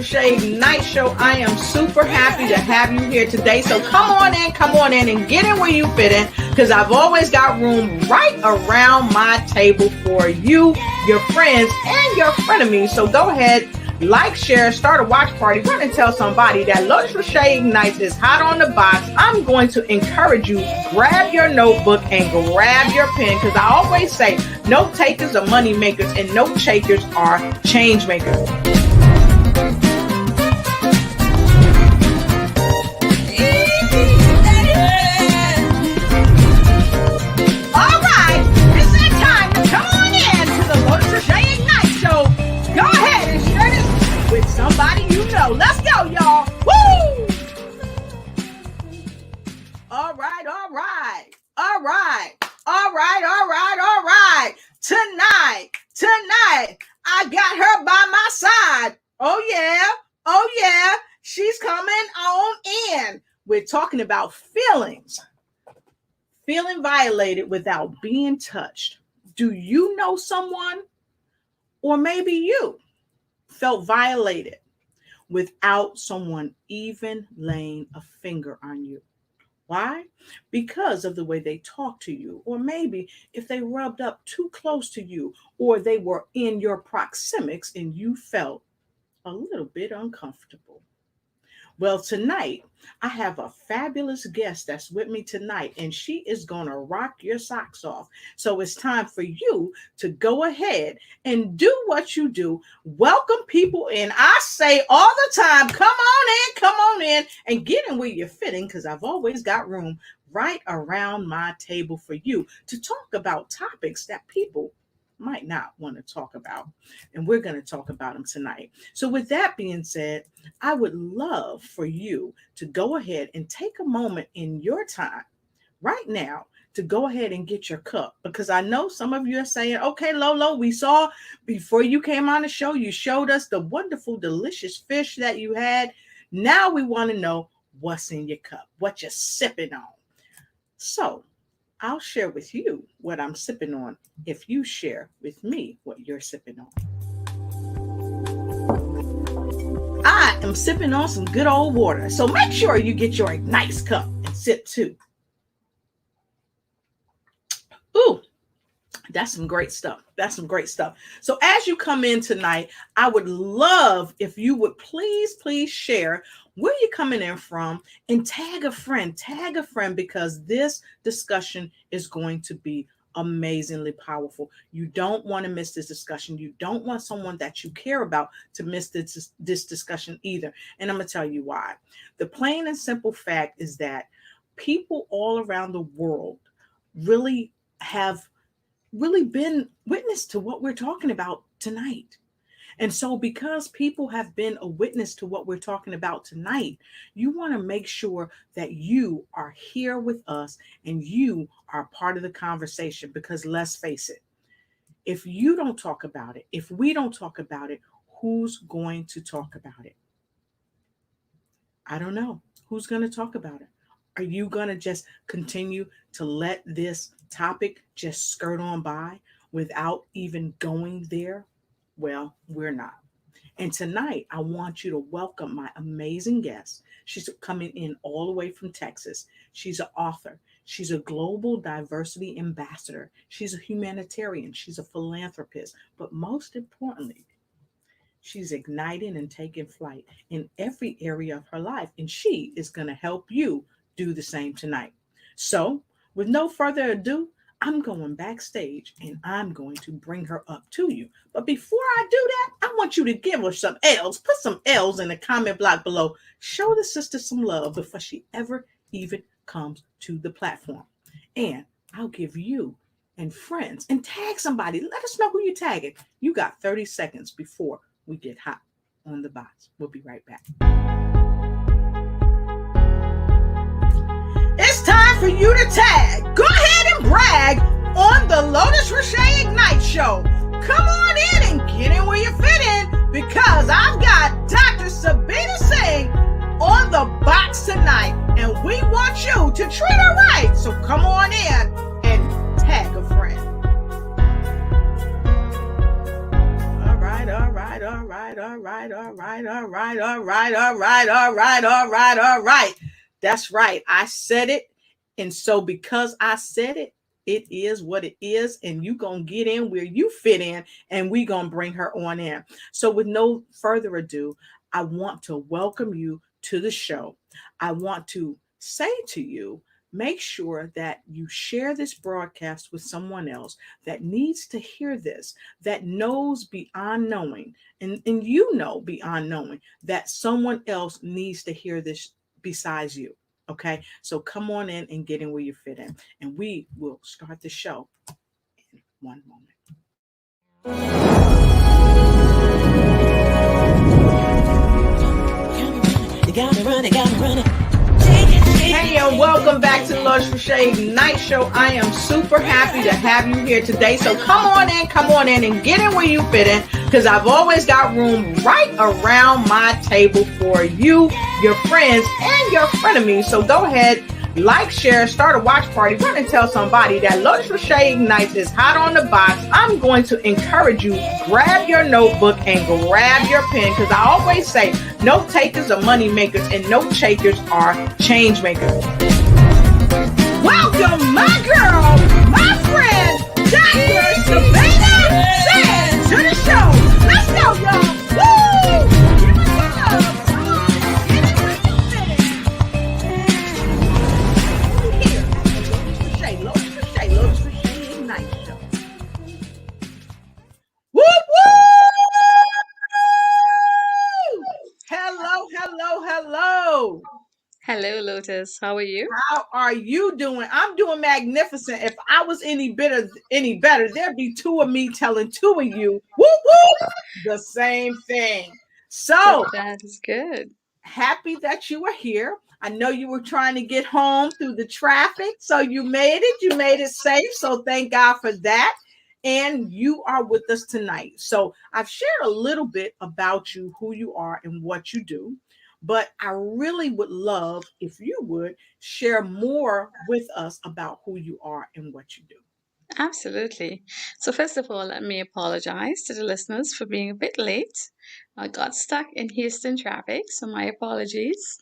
Rashay Ignite Show. I am super happy to have you here today. So come on in and get in where you fit in, because I've always got room right around my table for you, your friends, and your frenemies. So go ahead, like, share, start a watch party, run and tell somebody that Lotus Rashay Ignites is hot on the box. I'm going to encourage you, grab your notebook and grab your pen, because I always say note takers are money makers and note takers are change makers. All right, it's that time to come on in to the Lotus Rashay Ignite Show. Go ahead and share this with somebody you know. Let's go, y'all. Woo! All right. Tonight, I got her by my side. Oh yeah. She's coming on in. We're talking about feelings. Feeling violated without being touched. Do you know someone, or maybe you felt violated without someone even laying a finger on you? Why? Because of the way they talk to you, or maybe if they rubbed up too close to you, or they were in your proxemics and you felt a little bit uncomfortable. Well, tonight, I have a fabulous guest that's with me tonight, and she is going to rock your socks off. So it's time for you to go ahead and do what you do. Welcome people in. I say all the time, come on in, and get in where you're fitting, because I've always got room right around my table for you to talk about topics that people might not want to talk about. And we're going to talk about them tonight. So with that being said, I would love for you to go ahead and take a moment in your time right now to go ahead and get your cup, because I know some of you are saying, okay, Lolo, we saw before you came on the show, you showed us the wonderful, delicious fish that you had. Now we want to know what's in your cup, what you're sipping on. So I'll share with you what I'm sipping on if you share with me what you're sipping on. I am sipping on some good old water, so make sure you get your nice cup and sip too. Ooh, that's some great stuff. So as you come in tonight, I would love if you would please share where you're coming in from, and tag a friend, because this discussion is going to be amazingly powerful. You don't want to miss this discussion. You don't want someone that you care about to miss this discussion either. And I'm going to tell you why. The plain and simple fact is that people all around the world really have been witness to what we're talking about tonight. And so because people have been a witness to what we're talking about tonight, you want to make sure that you are here with us and you are part of the conversation, because let's face it, if you don't talk about it, if we don't talk about it, who's going to talk about it? I don't know. Who's going to talk about it? Are you going to just continue to let this topic just skirt on by without even going there? Well, we're not. And tonight, I want you to welcome my amazing guest. She's coming in all the way from Texas. She's an author. She's a global diversity ambassador. She's a humanitarian. She's a philanthropist. But most importantly, she's igniting and taking flight in every area of her life. And she is going to help you do the same tonight. So with no further ado, I'm going backstage and I'm going to bring her up to you. But before I do that, I want you to give her some L's. Put some L's in the comment block below. Show the sister some love before she ever even comes to the platform. And I'll give you and friends and tag somebody. Let us know who you're tagging. You got 30 seconds before we get hot on the box. We'll be right back. It's time for you to tag. Go ahead and brag on the Lotus Rashay Ignite Show. Come on in and get in where you fit in, because I've got Dr. Sabina Singh on the box tonight, and we want you to treat her right. So come on in and tag a friend. All right. right, all right, all right, all right, all right, all right, all right, all right. That's right. I said it. And so because I said it, it is what it is. And you going to get in where you fit in. And we going to bring her on in. So with no further ado, I want to welcome you to the show. I want to say to you, make sure that you share this broadcast with someone else that needs to hear this, that knows beyond knowing, and you know beyond knowing that someone else needs to hear this besides you. Okay, so come on in and get in where you fit in, and we will start the show in one moment. You got me running, got me running. Hey, and welcome back to the Lord's Crochet Ignite Show. I am super happy to have you here today. So come on in, and get in where you fit in, because I've always got room right around my table for you, your friends, and your frenemies. So go ahead, like, share, start a watch party, run and tell somebody that Lord's Crochet Ignite is hot on the box. I'm going to encourage you, grab your notebook and grab your pen, because I always say note takers are money makers and note takers are change makers. Welcome, my girl, my friend, Dr. Savannah Sands, to the show. Let's go, y'all. Woo! Give it some love. Come on, get it where you fit in. Here, Lotus Crochet Ignite Show. Woo, woo! Hello, hello, hello. Hello, Lotus. How are you? How are you doing? I'm doing magnificent. If I was any better, there'd be two of me telling two of you, whoop whoop, the same thing. So That is good. happy that you are here. I know you were trying to get home through the traffic, so you made it. You made it safe. So thank God for that. And you are with us tonight. So I've shared a little bit about you, who you are, and what you do. But I really would love if you would share more with us about who you are and what you do. Absolutely. So, first of all, let me apologize to the listeners for being a bit late. I got stuck in Houston traffic, so my apologies.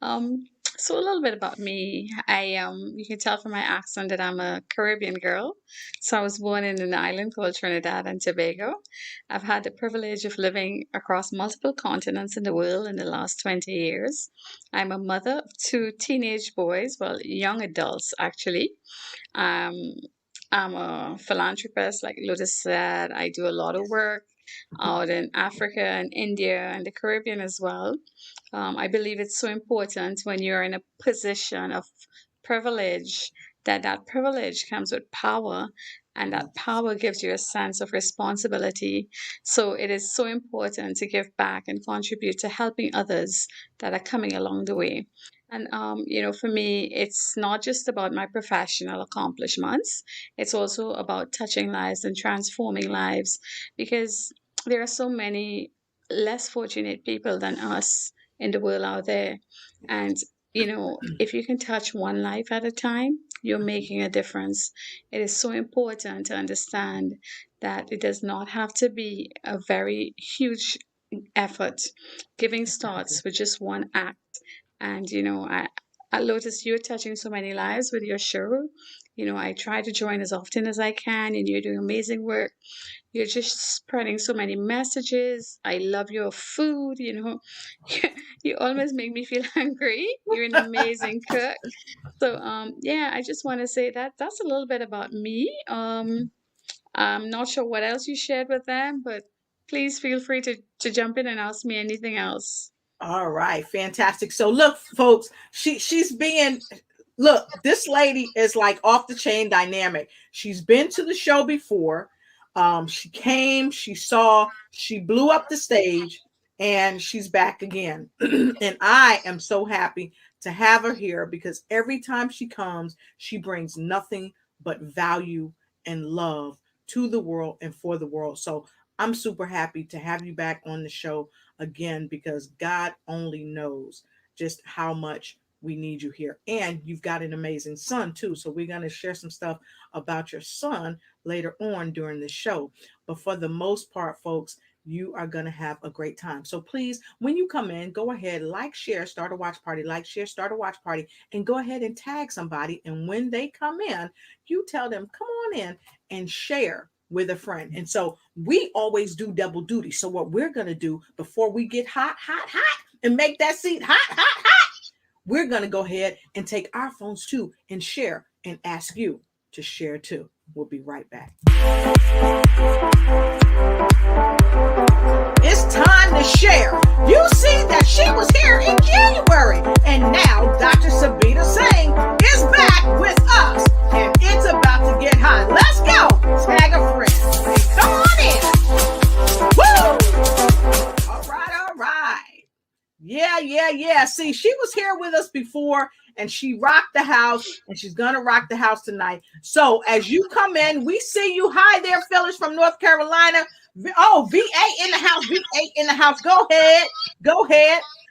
Um, so a little bit about me. You can tell from my accent that I'm a Caribbean girl. So I was born in an island called Trinidad and Tobago. I've had the privilege of living across multiple continents in the world in the last 20 years. I'm a mother of two teenage boys, well, young adults actually. Um, I'm a philanthropist, like Lotus said. I do a lot of work out in Africa and India and the Caribbean as well. I believe it's so important when you're in a position of privilege that that privilege comes with power, and that power gives you a sense of responsibility. So it is so important to give back and contribute to helping others that are coming along the way. And for me, it's not just about my professional accomplishments. It's also about touching lives and transforming lives, because there are so many less fortunate people than us in the world out there. And, if you can touch one life at a time, you're making a difference. It is so important to understand that it does not have to be a very huge effort. Giving starts with just one act. And, I Lotus, you're touching so many lives with your show. I try to join as often as I can, and you're doing amazing work. You're just spreading so many messages. I love your food. You almost make me feel hungry. You're an amazing cook. So, yeah, I just want to say that that's a little bit about me. I'm not sure what else you shared with them, but please feel free to jump in and ask me anything else. All right, fantastic. So look, folks, she's being look, this lady is like off the chain dynamic. She's been to the show before. She came, she saw, she blew up the stage, and she's back again. And I am so happy to have her here, because every time she comes, she brings nothing but value and love to the world and for the world. So I'm super happy to have you back on the show again, because God only knows just how much we need you here. And you've got an amazing son too. So we're going to share some stuff about your son later on during the show. But for the most part, folks, You are going to have a great time. So please, when you come in, go ahead, like, share, start a watch party, like, share, start a watch party, and go ahead and tag somebody. And when they come in, you tell them, come on in and share with a friend. And so we always do double duty. So what we're going to do before we get hot, hot, hot, and make that seat hot, hot, hot, we're going to go ahead and take our phones too and share and ask you to share too. We'll be right back. It's time to share. You see that she was here in January, and now Dr. Sabita Singh is back with us, and it's about to get hot. Let's go. Tag a friend. Hey, come on in. Woo! All right, all right. Yeah. See, she was here with us before, and she rocked the house, and she's going to rock the house tonight. So as you come in, we see you. Hi there, Phyllis from North Carolina. Oh, VA in the house. VA in the house. Go ahead.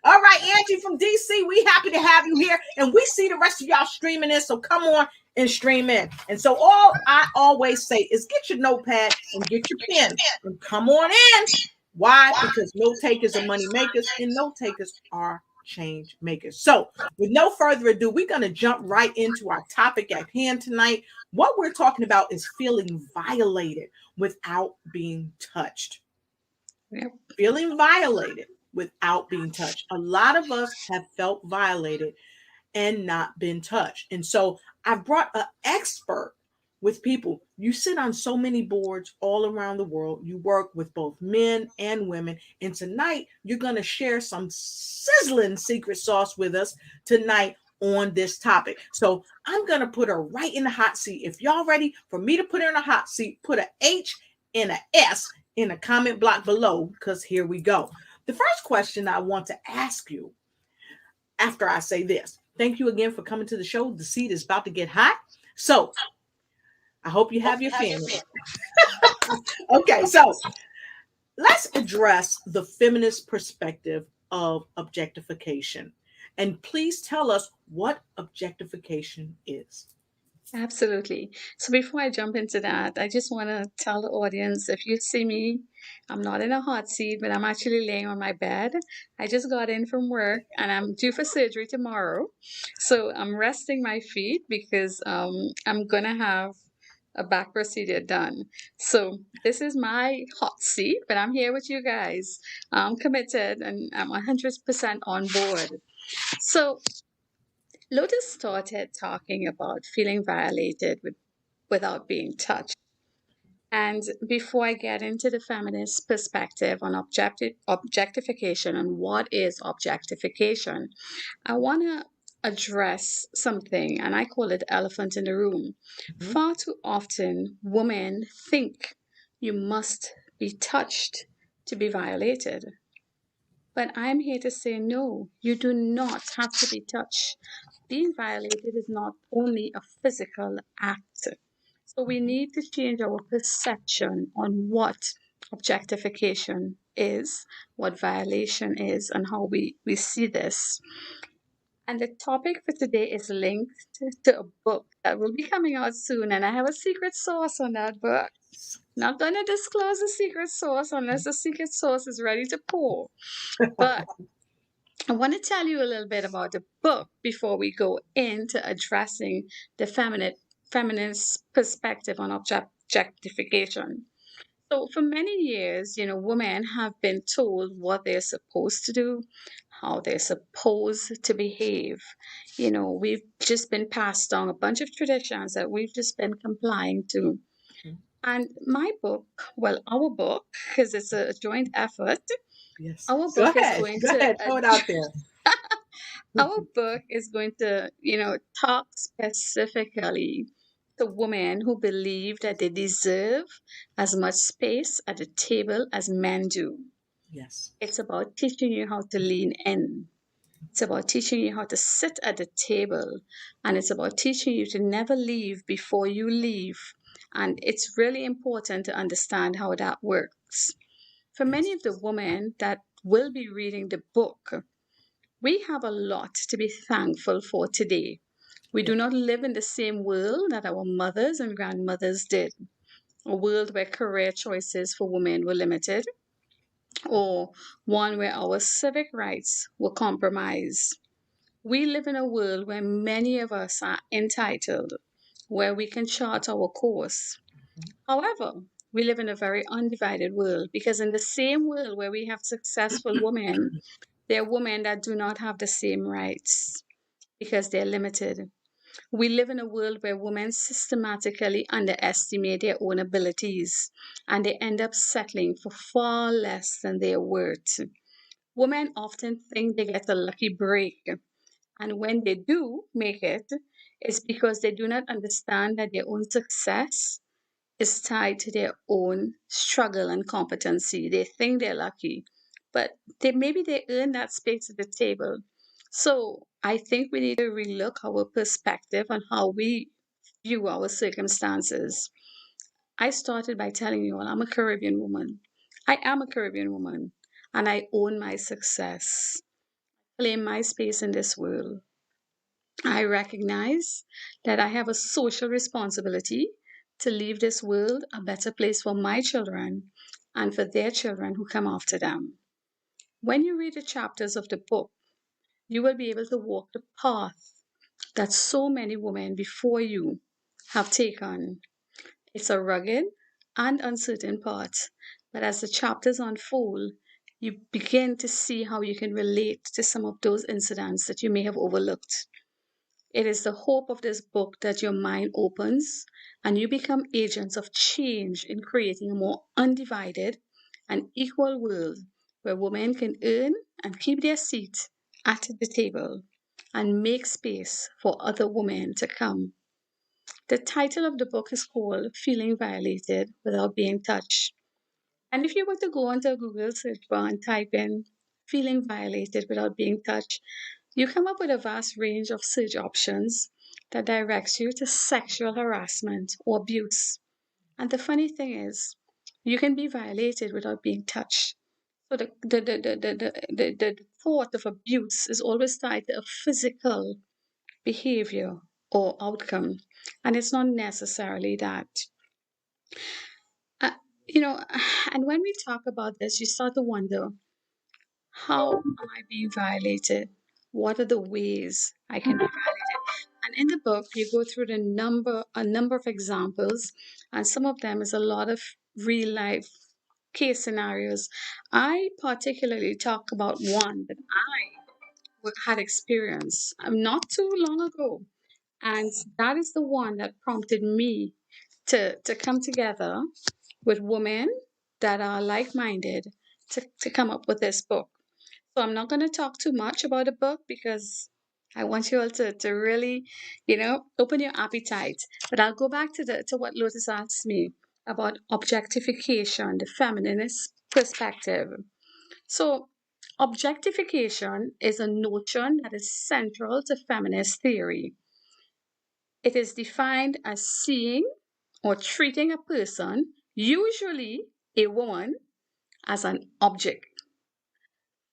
All right, Angie from DC, we happy to have you here. And we see the rest of y'all streaming in, so come on and stream in. And so all I always say is get your notepad and get your pen and come on in. Why? Because note takers are money makers, and note takers are change makers. So with no further ado, we're going to jump right into our topic at hand tonight. What we're talking about is feeling violated without being touched. Yep. Feeling violated without being touched. A lot of us have felt violated and not been touched. And so I've brought an expert with people. You sit on so many boards all around the world. You work with both men and women. And tonight, you're going to share some sizzling secret sauce with us tonight on this topic. So I'm going to put her right in the hot seat. If y'all ready for me to put her in a hot seat, put an H and an S in a comment block below, because here we go. The first question I want to ask you after I say this, thank you again for coming to the show. The seat is about to get hot. So I hope you have your fan. Okay, so let's address the feminist perspective of objectification. And please tell us what objectification is. Absolutely. So before I jump into that, I just want to tell the audience, if you see me, I'm not in a hot seat, but I'm actually laying on my bed. I just got in from work and I'm due for surgery tomorrow. So I'm resting my feet because I'm going to have a back procedure done. So this is my hot seat, but I'm here with you guys. I'm committed and I'm 100% on board. So Lotus started talking about feeling violated without being touched. And before I get into the feminist perspective on objectification and what is objectification, I want to address something, and I call it elephant in the room. Mhm. Far too often, women think you must be touched to be violated. But I'm here to say no, you do not have to be touched. Being violated is not only a physical act. So we need to change our perception on what objectification is, what violation is, and how we see this. And the topic for today is linked to a book that will be coming out soon, and I have a secret sauce on that book. Not going to disclose the secret sauce unless the secret sauce is ready to pour. But I want to tell you a little bit about the book before we go into addressing the feminist perspective on objectification. So, for many years, women have been told what they're supposed to do, how they're supposed to behave. We've just been passed down a bunch of traditions that we've just been complying to. Mhm. And my book, well, our book, because it's a joint effort, Yes. our Go book is ahead. going Go to ahead. Throw it out there. our book is going to, talk specifically to women who believe that they deserve as much space at the table as men do. Yes. It's about teaching you how to lean in. It's about teaching you how to sit at the table. And it's about teaching you to never leave before you leave. And it's really important to understand how that works. For many Yes. of the women that will be reading the book, we have a lot to be thankful for today. We do Yes. not live in the same world that our mothers and grandmothers did, a world where career choices for women were limited, or one where our civic rights were compromised. We live in a world where many of us are entitled, where we can chart our course. However, we live in a very undivided world because, in the same world where we have successful women, there are women that do not have the same rights because they're limited. We live in a world where women systematically underestimate their own abilities and they end up settling for far less than they are worth. Women often think they get a lucky break, and when they do make it, it's because they do not understand that their own success is tied to their own struggle and competency. They think they're lucky, but maybe they earn that space at the table. So I think we need to relook our perspective on how we view our circumstances. I started by telling you all I'm a Caribbean woman. I am a Caribbean woman, and I own my success. Claim my space in this world. I recognize that I have a social responsibility to leave this world a better place for my children and for their children who come after them. When you read the chapters of the book, you will be able to walk the path that so many women before you have taken. It's a rugged and uncertain path, but as the chapters unfold, you begin to see how you can relate to some of those incidents that you may have overlooked. It is the hope of this book that your mind opens and you become agents of change in creating a more undivided and equal world where women can earn and keep their seat at the table and make space for other women to come. The title of the book is called Feeling Violated Without Being Touched. And if you were to go onto a Google search bar and type in feeling violated without being touched, you come up with a vast range of search options that directs you to sexual harassment or abuse. And the funny thing is, you can be violated without being touched. So the thought of abuse is always tied to a physical behavior or outcome. And it's not necessarily that. Uh, you know, and when we talk about this, you start to wonder, how am I being violated? What are the ways I can be violated? And in the book, you go through a number of examples, and some of them is a lot of real life case scenarios. I particularly talk about one that had experienced not too long ago, and that is the one that prompted me to come together with women that are like-minded to come up with this book. So I'm not going to talk too much about the book because I want you all to really, open your appetite. But I'll go back to what Lotus asked me about objectification, the feminist perspective. So objectification is a notion that is central to feminist theory. It is defined as seeing or treating a person, usually a woman, as an object.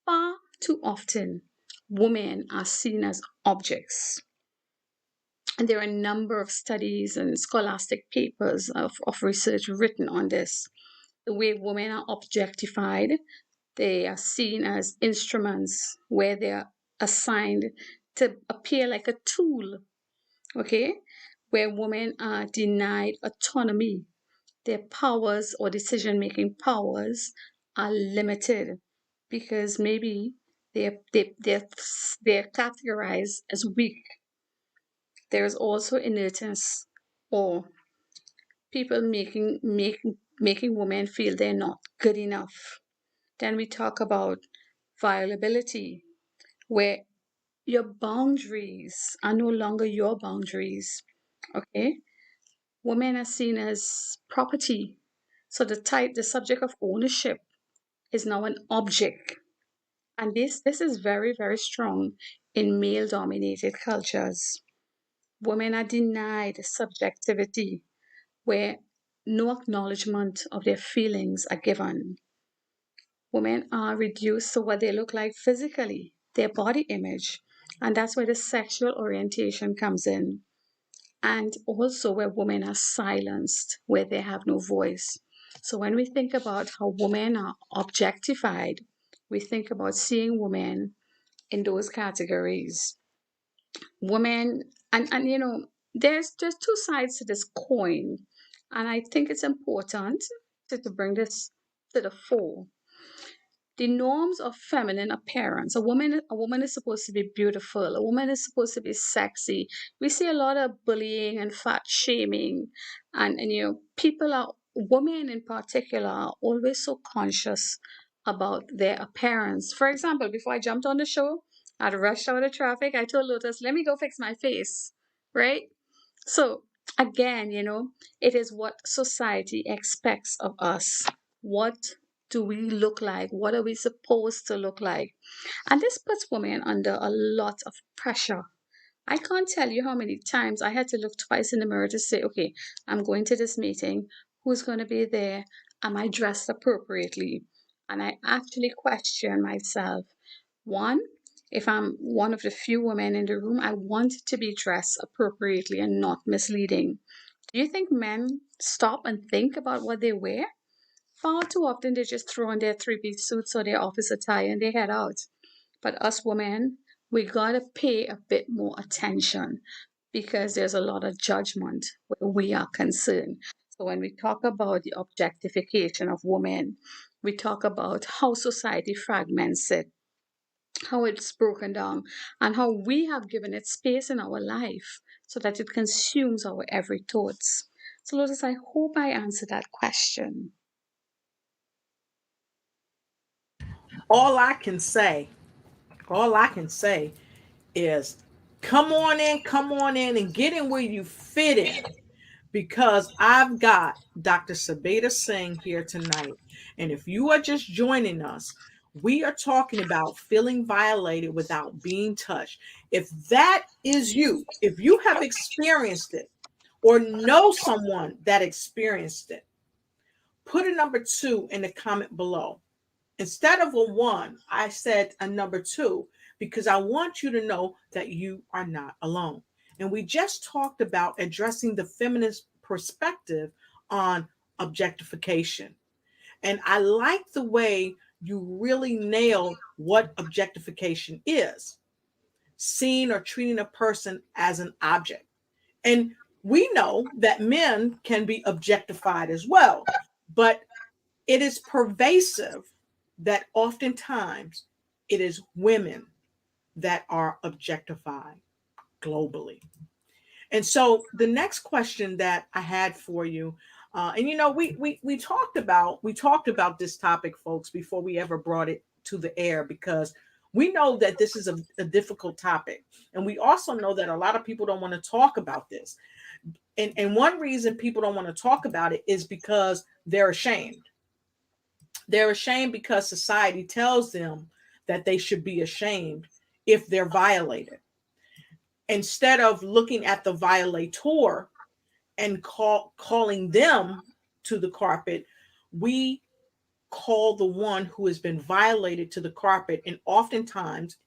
Far too often, women are seen as objects. And there are a number of studies and scholastic papers of research written on this. The way women are objectified, they are seen as instruments where they are assigned to appear like a tool, okay? Where women are denied autonomy. Their powers or decision making powers are limited because maybe they're categorized as weak. There is also inertness or people making women feel they're not good enough. Then we talk about violability, where your boundaries are no longer your boundaries. Okay? Women are seen as property. So the subject of ownership is now an object. And this is very, very strong in male dominated cultures. Women are denied subjectivity, where no acknowledgement of their feelings are given. Women are reduced to what they look like physically, their body image. And that's where the sexual orientation comes in. And also where women are silenced, where they have no voice. So when we think about how women are objectified, we think about seeing women in those categories. Women, and there's two sides to this coin, and I think it's important to bring this to the fore. The norms of feminine appearance. A woman is supposed to be beautiful. A woman is supposed to be sexy. We see a lot of bullying and fat shaming, and people are women in particular are always so conscious about their appearance. For example, before I jumped on the show, I'd rushed out of traffic. I told Lotus, "Let me go fix my face," right? So again, it is what society expects of us. What do we look like? What are we supposed to look like? And this puts women under a lot of pressure. I can't tell you how many times I had to look twice in the mirror to say, okay, I'm going to this meeting. Who's going to be there? Am I dressed appropriately? And I actually question myself. One, if I'm one of the few women in the room, I want to be dressed appropriately and not misleading. Do you think men stop and think about what they wear? Far too often they just throw on their three-piece suits or their office attire and they head out. But us women, we gotta pay a bit more attention because there's a lot of judgment where we are concerned. So when we talk about the objectification of women, we talk about how society fragments it, how it's broken down, and how we have given it space in our life so that it consumes our every thoughts. So Lotus, I hope I answered that question. All I can say, all I can say is come on in, and get in where you fit in. Because I've got Dr. Sabita Singh here tonight. And if you are just joining us, we are talking about feeling violated without being touched. If that is you, if you have experienced it or know someone that experienced it, put a number 2 in the comment below. Instead of a 1, I said a number 2 because I want you to know that you are not alone. And we just talked about addressing the feminist perspective on objectification. And I like the way you really nailed what objectification is: seeing or treating a person as an object. And we know that men can be objectified as well, but it is pervasive that oftentimes it is women that are objectified globally. And so the next question that I had for you, and we talked about this topic, folks, before we ever brought it to the air, because we know that this is a difficult topic, and we also know that a lot of people don't want to talk about this. And one reason people don't want to talk about it is because they're ashamed. They're ashamed because society tells them that they should be ashamed if they're violated. Instead of looking at the violator and calling them to the carpet, we call the one who has been violated to the carpet. And oftentimes,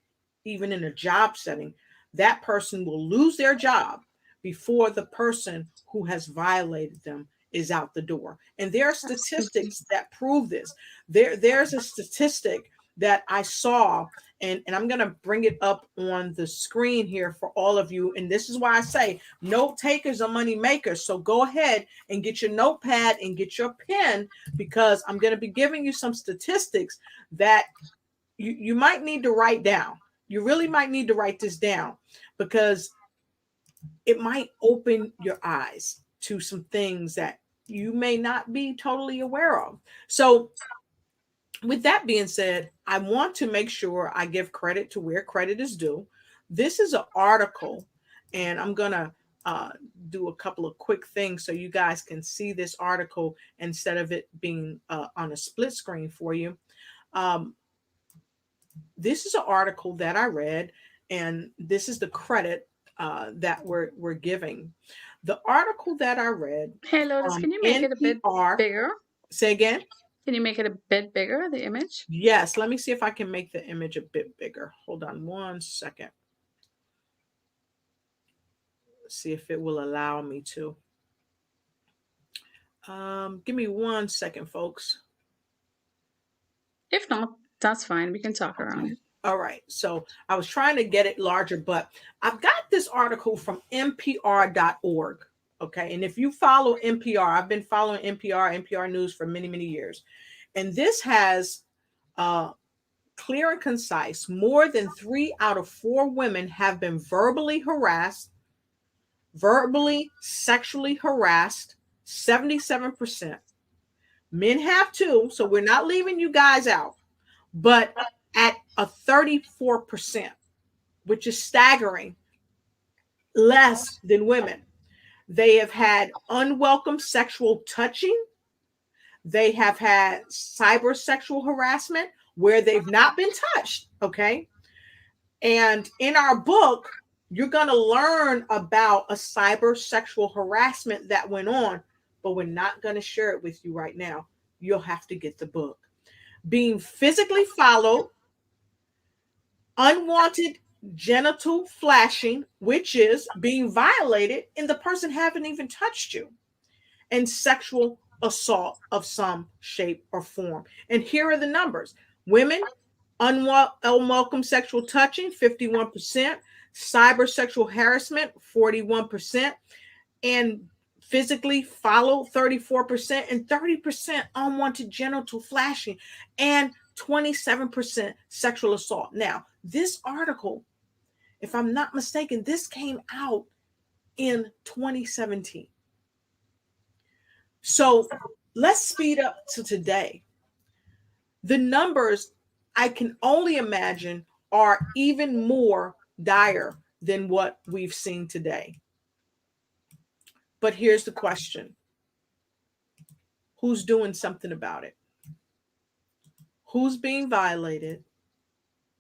even in a job setting, that person will lose their job before the person who has violated them is out the door. And there are Absolutely. statistics that prove this. There's a statistic that I saw, and I'm going to bring it up on the screen here for all of you. And this is why I say note takers are money makers. So go ahead and get your notepad and get your pen, because I'm going to be giving you some statistics that you might need to write down. You really might need to write this down, because it might open your eyes to some things that you may not be totally aware of. So, with that being said, I want to make sure I give credit to where credit is due. This is an article, and I'm going to uh, do a couple of quick things so you guys can see this article instead of it being on a split screen for you. Um, this is an article that I read, and this is the credit that we're giving. The article that I read Hey Lotus, from can you make it a bit NPR. bigger? Say again. Can you make it a bit bigger, the image? Yes, let me see if I can make the image a bit bigger. Hold on one second. See if it will allow me to. Give me 1 second, folks. If not, that's fine. We can talk around it. All right. So I was trying to get it larger, but I've got this article from NPR.org. Okay. And if you follow NPR, I've been following NPR News for many, many years. And this has clear and concise. More than 3 out of 4 women have been verbally, sexually harassed, 77%. Men have too. So we're not leaving you guys out, but at a 34%, which is staggering, less than women. They have had unwelcome sexual touching. They have had cyber sexual harassment where they've not been touched. Okay. And in our book, you're going to learn about a cyber sexual harassment that went on, but we're not going to share it with you right now. You'll have to get the book. Being physically followed, unwanted genital flashing, which is being violated and the person haven't even touched you, and sexual assault of some shape or form. And here are the numbers. Women, unwelcome sexual touching, 51%, cyber sexual harassment, 41%, and physically follow, 34%, and 30% unwanted genital flashing, and 27% sexual assault. Now, this article, if I'm not mistaken, this came out in 2017. So let's speed up to today. The numbers, I can only imagine, are even more dire than what we've seen today. But here's the question: who's doing something about it? Who's being violated?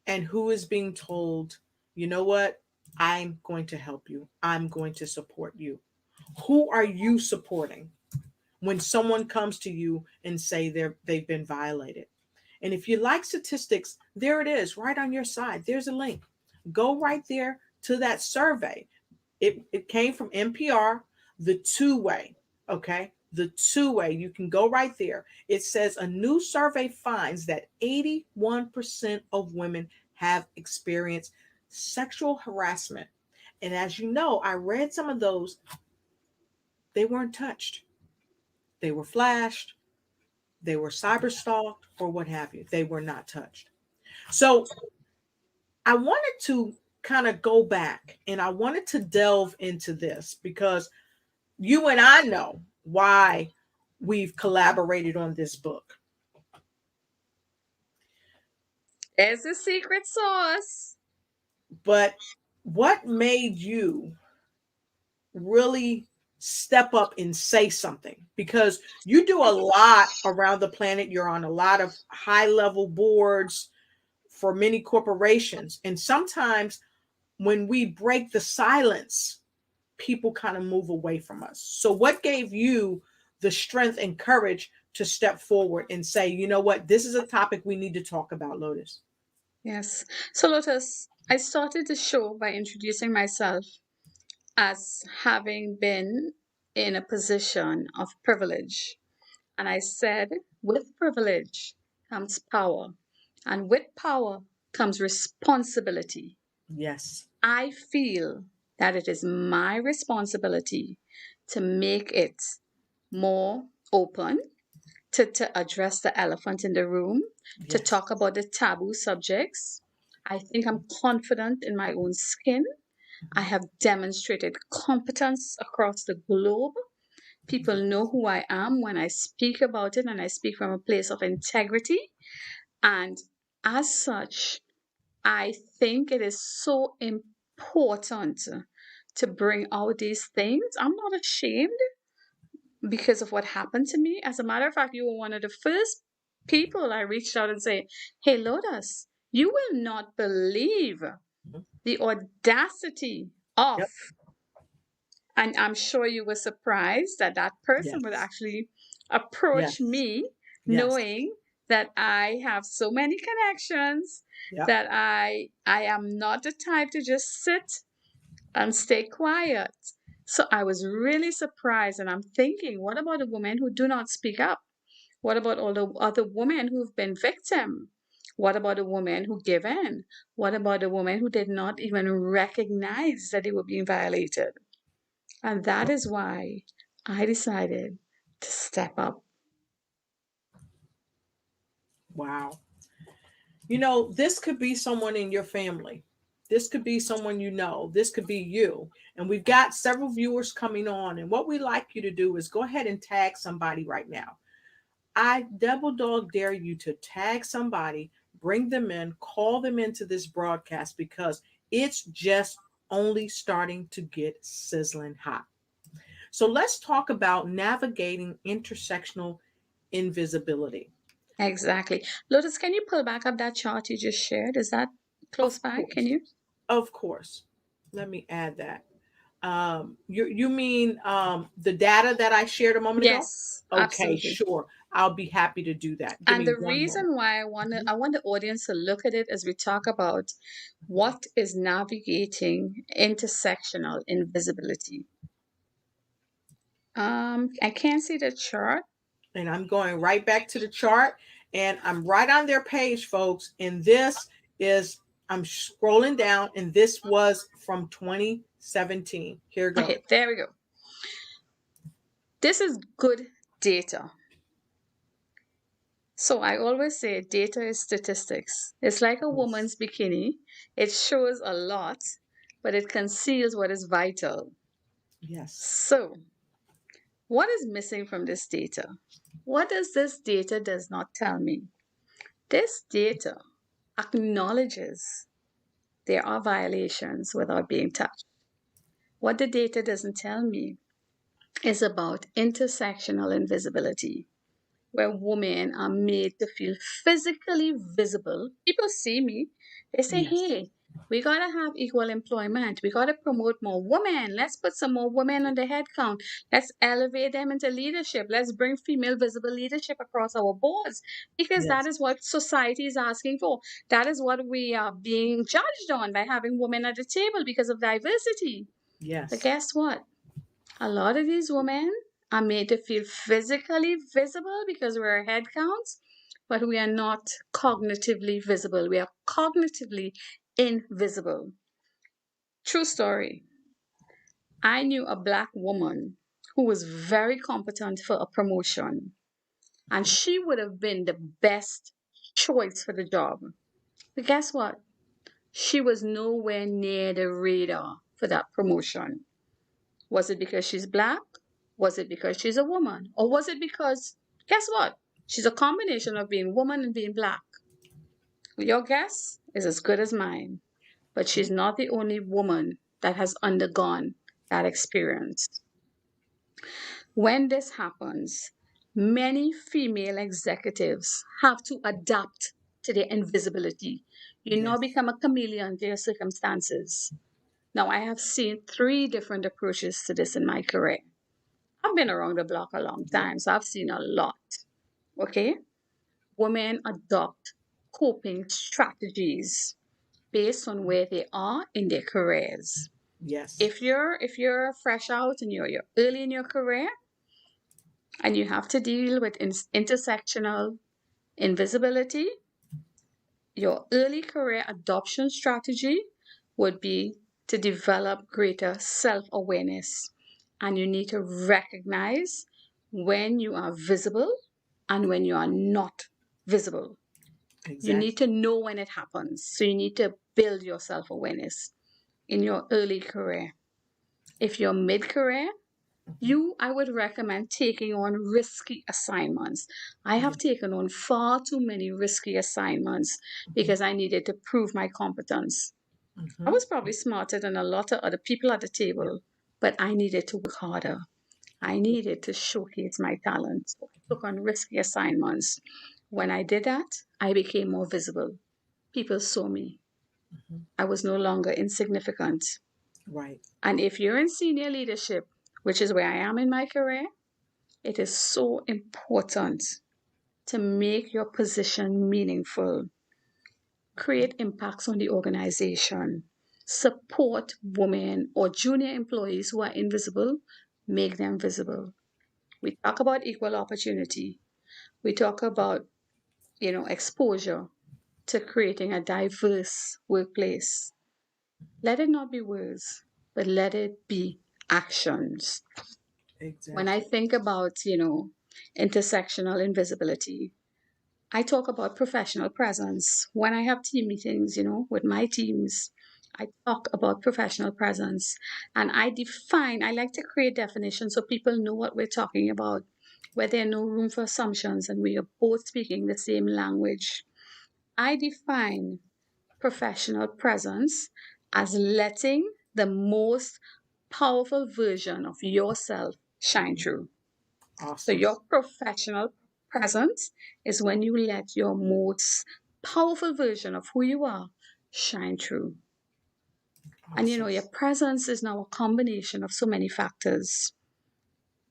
And who is being told, you know what? I'm going to help you. I'm going to support you. Who are you supporting when someone comes to you and say they've been violated? And if you like statistics, there it is right on your side. There's a link. Go right there to that survey. It came from NPR, the two-way. Okay. The two-way. You can go right there. It says a new survey finds that 81% of women have experienced sexual harassment. And as you know, I read some of those. They weren't touched. They were flashed. They were cyber stalked or what have you. They were not touched. So I wanted to kind of go back and I wanted to delve into this because you and I know why we've collaborated on this book. There's a secret sauce. But what made you really step up and say something? Because you do a lot around the planet. You're on a lot of high level boards for many corporations. And sometimes when we break the silence, people kind of move away from us. So what gave you the strength and courage to step forward and say, you know what, this is a topic we need to talk about, Lotus? Yes. So, Lotus, I started the show by introducing myself as having been in a position of privilege. And I said, with privilege comes power, and with power comes responsibility. Yes. I feel that it is my responsibility to make it more open, to address the elephant in the room, to Yes. talk about the taboo subjects. I think I'm confident in my own skin. I have demonstrated competence across the globe. People know who I am when I speak about it, and I speak from a place of integrity. And as such, I think it is so important to bring out these things. I'm not ashamed because of what happened to me. As a matter of fact, you were one of the first people I reached out and say, "Hey, Lotus, you will not believe the audacity of," Yep. and I'm sure you were surprised that that person would Yes. actually approach Yes. me, Yes. knowing that I have so many connections, Yep. that I am not the type to just sit and stay quiet. So I was really surprised, and I'm thinking, what about the women who do not speak up? What about all the other women who've been victim? What about the women who give in? What about the women who did not even recognize that they were being violated? And that is why I decided to step up. Wow. This could be someone in your family. This could be someone you know. This could be you. And we've got several viewers coming on. And what we like you to do is go ahead and tag somebody right now. I double dog dare you to tag somebody, bring them in, call them into this broadcast because it's just only starting to get sizzling hot. So let's talk about navigating intersectional invisibility. Exactly. Lotus, can you pull back up that chart you just shared? Is that close Of by? Can course. you? Of course. Let me add that. You mean the data that I shared a moment ago? Yes, Okay, absolutely. sure. I'll be happy to do that. Give And me the one moment. reason why I want the audience to look at it as we talk about what is navigating intersectional invisibility. I can't see the chart. And I'm going right back to the chart and I'm right on their page, folks. And this is, I'm scrolling down, and this was from 2017. Here goes. Okay, there we go. This is good data. So I always say data is statistics. It's like a Yes. woman's bikini. It shows a lot, but it conceals what is vital. Yes. So, what is missing from this data? What does this data does not tell me? This data acknowledges there are violations without being touched. What the data doesn't tell me is about intersectional invisibility, where women are made to feel physically visible. People see me, they say, Yes. hey, we got to have equal employment. We got to promote more women. Let's put some more women on the head count. Let's elevate them into leadership. Let's bring female visible leadership across our boards because that Yes. is what society is asking for. That is what we are being judged on by having women at the table because of diversity. But Yes. guess what? A lot of these women are made to feel physically visible because we're head counts, but we are not cognitively visible. We are cognitively invisible. True story. I knew a Black woman who was very competent for a promotion, and she would have been the best choice for the job. But guess what? She was nowhere near the radar for that promotion. Was it because she's Black? Was it because she's a woman? Or was it because, guess what? She's a combination of being woman and being Black. Your guess is as good as mine, but she's not the only woman that has undergone that experience. When this happens, many female executives have to adapt to their invisibility. You now Yes. become a chameleon to your circumstances. Now, I have seen 3 different approaches to this in my career. I've been around the block a long time, so I've seen a lot. Okay? Women adopt coping strategies based on where they are in their careers. Yes. If you're fresh out and you're early in your career and you have to deal with intersectional invisibility, your early career adoption strategy would be to develop greater self-awareness. And you need to recognize when you are visible and when you are not visible. You need Exactly. to know when it happens. So you need to build your self-awareness in your early career. If you're mid-career, I would recommend taking on risky assignments. I have Yes. taken on far too many risky assignments because I needed to prove my competence. I Mm-hmm. was probably smarter than a lot of other people at the Yep. table, but I needed to work harder. I needed to showcase my talent. So I took on risky assignments. When I did that, I became more visible. People saw me. Mm-hmm. I was no longer insignificant. Right. And if you're in senior leadership, which is where I am in my career, it is so important to make your position meaningful, create impacts on the organization. support women or junior employees who are invisible, make them visible. We talk about equal opportunity. We talk about, exposure to creating a diverse workplace. Let it not be words, but let it be actions. When I Exactly. think about, intersectional invisibility, I talk about professional presence. When I have team meetings, with my teams, I talk about professional presence and I like to create definitions so people know what we're talking about, where there are no room for assumptions and we are both speaking the same language. I define professional presence as letting the most powerful version of yourself shine through. So, Awesome. your professional presence is when you let your most powerful version of who you are shine through. And Awesome. your presence is now a combination of so many factors.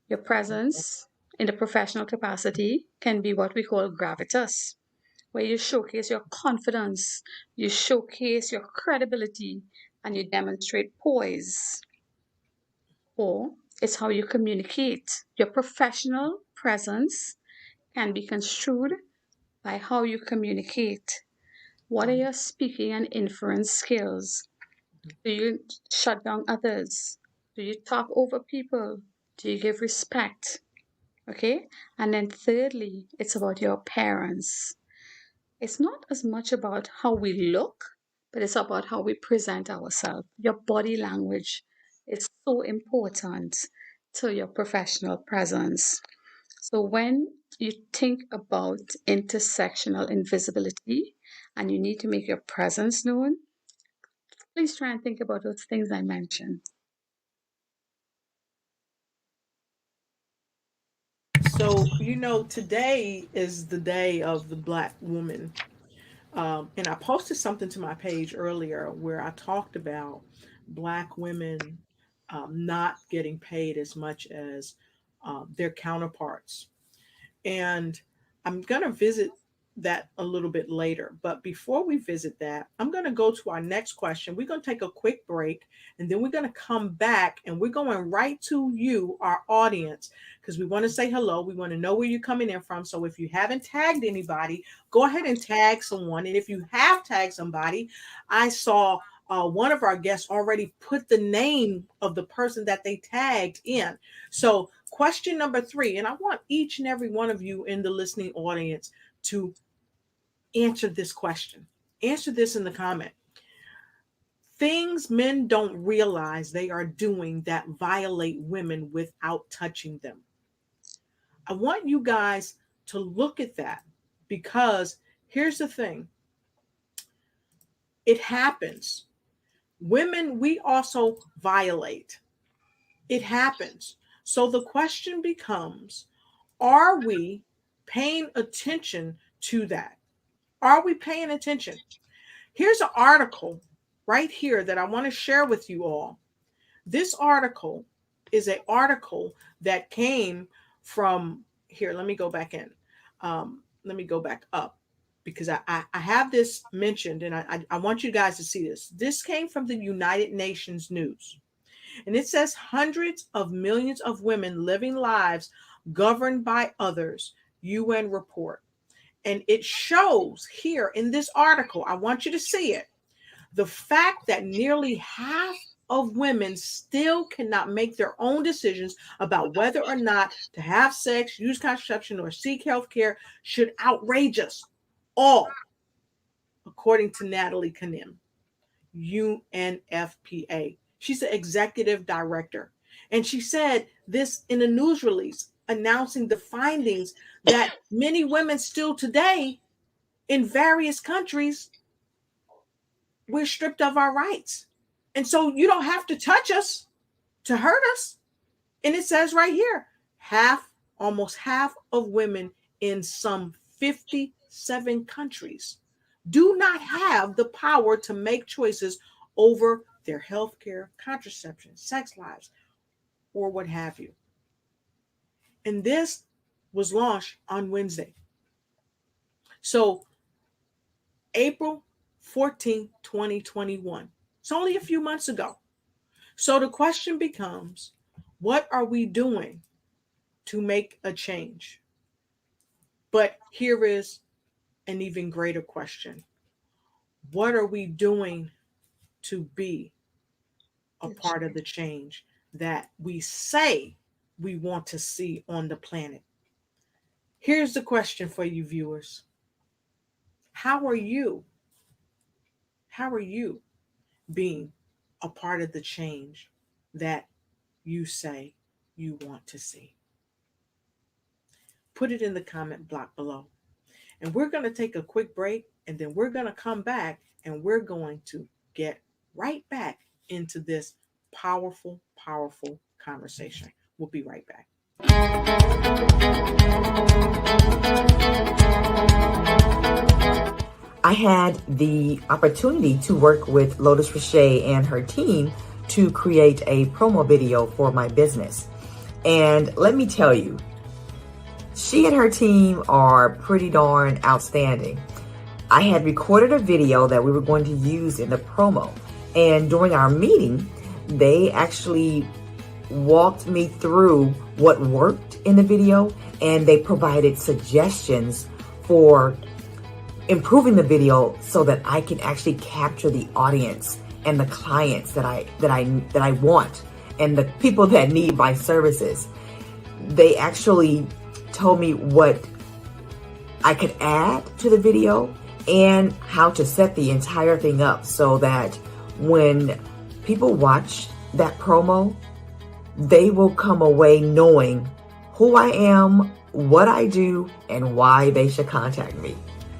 Your presence in the professional capacity can be what we call gravitas, where you showcase your confidence, you showcase your credibility, and you demonstrate poise. Or it's how you communicate. Your professional presence can be construed by how you communicate. What are your speaking and inference skills? Do you shut down others? Do you talk over people? Do you give respect? Okay. And then thirdly, it's about your appearance. It's not as much about how we look, but it's about how we present ourselves. Your body language is so important to your professional presence. So when you think about intersectional invisibility and you need to make your presence known, please try and think about those things I mentioned. So, today is the day of the Black woman. And I posted something to my page earlier where I talked about Black women not getting paid as much as their counterparts. And I'm going to visit that a little bit later. But before we visit that, I'm going to go to our next question. We're going to take a quick break and then we're going to come back and we're going right to you, our audience, because we want to say hello. We want to know where you're coming in from. So if you haven't tagged anybody, go ahead and tag someone. And if you have tagged somebody, I saw one of our guests already put the name of the person that they tagged in. So, question number 3, and I want each and every one of you in the listening audience to answer this question. Answer this in the comment. Things men don't realize they are doing that violate women without touching them. I want you guys to look at that because here's the thing, it happens. Women, we also violate. It happens. So the question becomes, are we paying attention to that? Are we paying attention? Here's an article right here that I want to share with you all. This article is an article that came from here. Let me go back in. Let me go back up because I have this mentioned and I want you guys to see this. This came from the United Nations News. And it says hundreds of millions of women living lives governed by others, UN report. And it shows here in this article, I want you to see it, the fact that nearly half of women still cannot make their own decisions about whether or not to have sex, use contraception, or seek health care should outrage us all, according to Natalie Kanem. UNFPA. She's the executive director. And she said this in a news release announcing the findings that many women still today in various countries, we're stripped of our rights. And so you don't have to touch us to hurt us. And it says right here, almost half of women in some 57 countries do not have the power to make choices over their health care, contraception, sex lives, or what have you. And this was launched on Wednesday. So, April 14th, 2021. It's only a few months ago. So the question becomes, what are we doing to make a change? But here is an even greater question. What are we doing to be a part of the change that we say we want to see on the planet? Here's the question for you viewers. How are you? How are you being a part of the change that you say you want to see? Put it in the comment block below. And we're going to take a quick break, and then we're going to come back and we're going to get right back into this powerful, powerful conversation. We'll be right back. I had the opportunity to work with Lotus Richey and her team to create a promo video for my business. And let me tell you, she and her team are pretty darn outstanding. I had recorded a video that we were going to use in the promo. And during our meeting, they actually walked me through what worked in the video, and they provided suggestions for improving the video so that I can actually capture the audience and the clients that I want and the people that need my services. They actually told me what I could add to the video and how to set the entire thing up so that when people watch that promo, they will come away knowing who I am, what I do, and why they should contact me.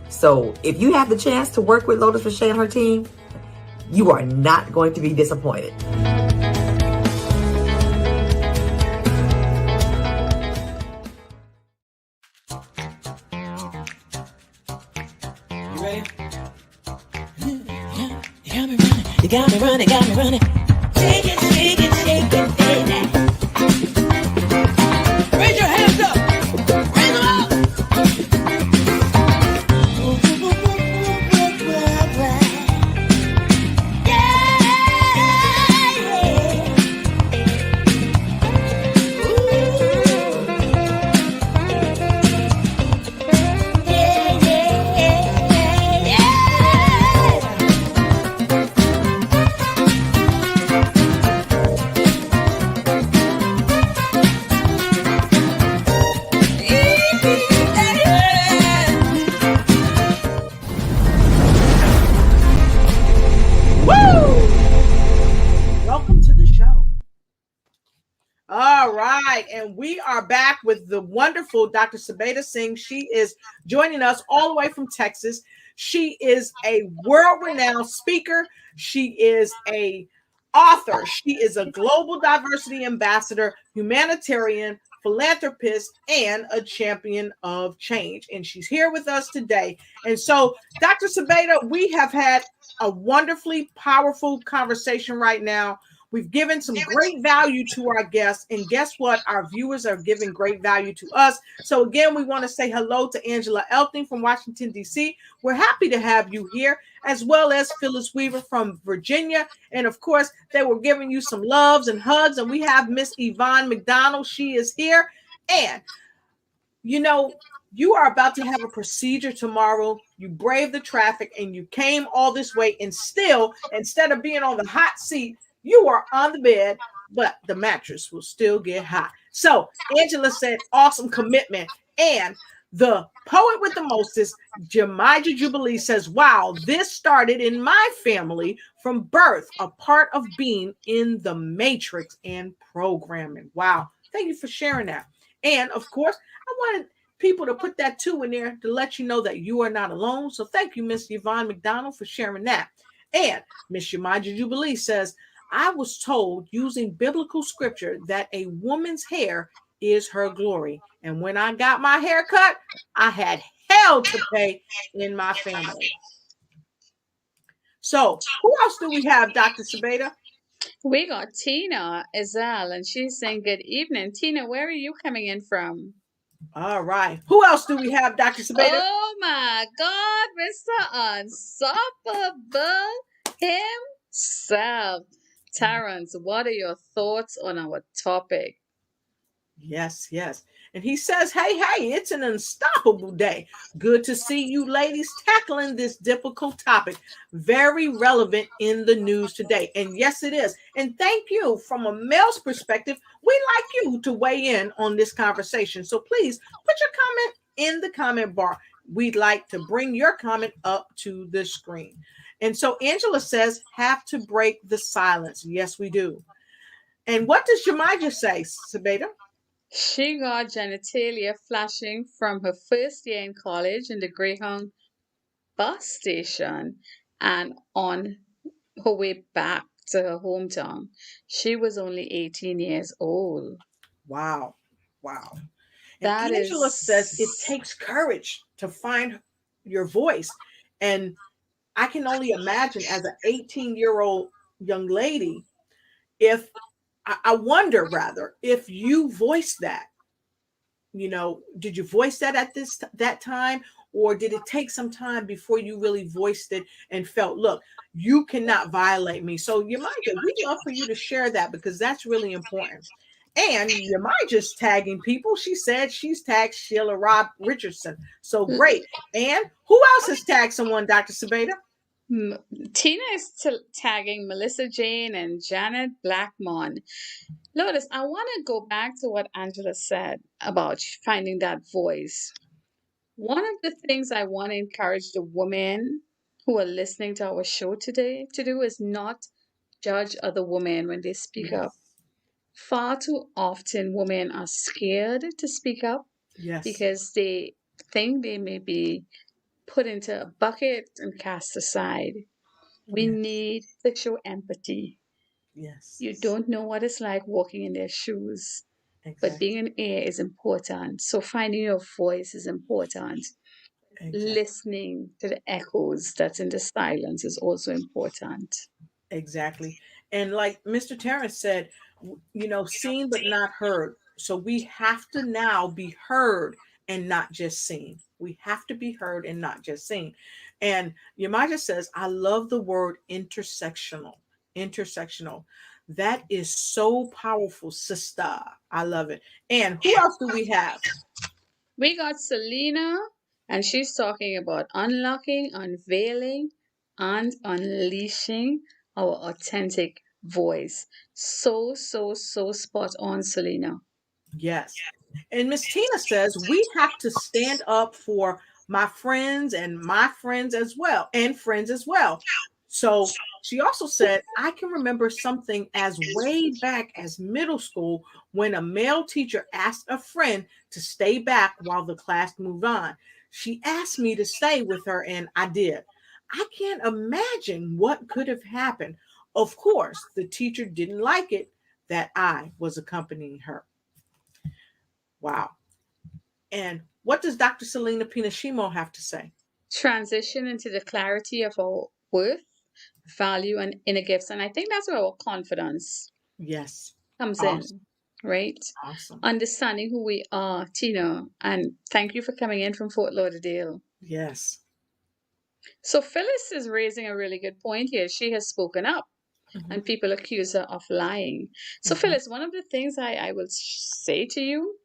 So if you have the chance to work with Lotus Richey and her team, you are not going to be disappointed. You ready? You got me running, you got me running, got me running. Shake it, shake it, shake it, baby. Raise your hands up. Raise them up. All right, and we are back with the wonderful Dr. Subeda Singh. She is joining us all the way from Texas. She is a world-renowned speaker. She is a author. She is a global diversity ambassador, humanitarian, philanthropist, and a champion of change. And she's here with us today. And so, Dr. Subeda, we have had a wonderfully powerful conversation right now. We've given some great value to our guests, and guess what? Our viewers are giving great value to us. So again, we want to say hello to Angela Elting from Washington, D.C. We're happy to have you here, as well as Phyllis Weaver from Virginia. And of course, they were giving you some loves and hugs. And we have Miss Yvonne McDonald. She is here. And, you know, you are about to have a procedure tomorrow. You braved the traffic and you came all this way, and still, instead of being on the hot seat, you are on the bed, but the mattress will still get hot. So Angela said, awesome commitment. And the poet with the mostest, Jemija Jubilee, says, wow, this started in my family from birth, a part of being in the matrix and programming. Wow. Thank you for sharing that. And of course, I wanted people to put that too in there to let you know that you are not alone. So thank you, Miss Yvonne McDonald, for sharing that. And Miss Jemija Jubilee says, I was told using biblical scripture that a woman's hair is her glory. And when I got my hair cut, I had hell to pay in my family. So who else do we have, Dr. Subeda? We got Tina Azal, and she's saying good evening. Tina, where are you coming in from? All right. Who else do we have, Dr. Subeda? Oh my God, Mr. Unstoppable self. Terrence, what are your thoughts on our topic? Yes, yes. And he says, hey, it's an unstoppable day. Good to see you ladies tackling this difficult topic. Very relevant in the news today. And yes, it is. And thank you. From a male's perspective, we like you to weigh in on this conversation. So please put your comment in the comment bar. We'd like to bring your comment up to the screen. And so Angela says, have to break the silence. Yes, we do. And what does Jemima say, Sabeda? She got genitalia flashing from her first year in college in the Greyhound bus station and on her way back to her hometown. She was only 18 years old. Wow. Wow. And That Angela says it is. takes courage to find your voice. And I can only imagine as an 18-year-old young lady, if I wonder rather if you voiced that, did you voice that at that time, or did it take some time before you really voiced it and felt, look, you cannot violate me? So Yamija, we'd love for you to share that because that's really important. And Yamija's tagging people. She said she's tagged Sheila Rob Richardson. So great. And who else has tagged someone, Dr. Sabeda? Tina is tagging Melissa Jane and Janet Blackmon. Lotus, I want to go back to what Angela said about finding that voice. One of the things I want to encourage the women who are listening to our show today to do is not judge other women when they speak up. Far too often, women are scared to speak up because they think they may be put into a bucket and cast aside. We need to show empathy. Yes. You don't know what it's like walking in their shoes, but being in air is important. So finding your voice is important. Listening to the echoes that's in the silence is also important. Exactly. And like Mr. Terrence said, seen but not heard. So we have to now be heard and not just seen. We have to be heard and not just seen. And Yamaja says, I love the word intersectional. Intersectional. That is so powerful, sister. I love it. And who else do we have? We got Selena, and she's talking about unlocking, unveiling, and unleashing our authentic voice. So spot on, Selena. Yes. And Miss Tina says we have to stand up for my friends and my friends as well, and friends as well. So she also said, I can remember something as way back as middle school when a male teacher asked a friend to stay back while the class moved on. She asked me to stay with her, and I did. I can't imagine what could have happened. Of course, the teacher didn't like it that I was accompanying her. Wow. And what does Dr. Selena Pinashimo have to say? Transition into the clarity of our worth, value, and inner gifts. And I think that's where our confidence comes in, right? Awesome. Understanding who we are, Tina. And thank you for coming in from Fort Lauderdale. Yes. So Phyllis is raising a really good point here. She has spoken up. And people accuse her of lying. So, Phyllis, one of the things I will say to you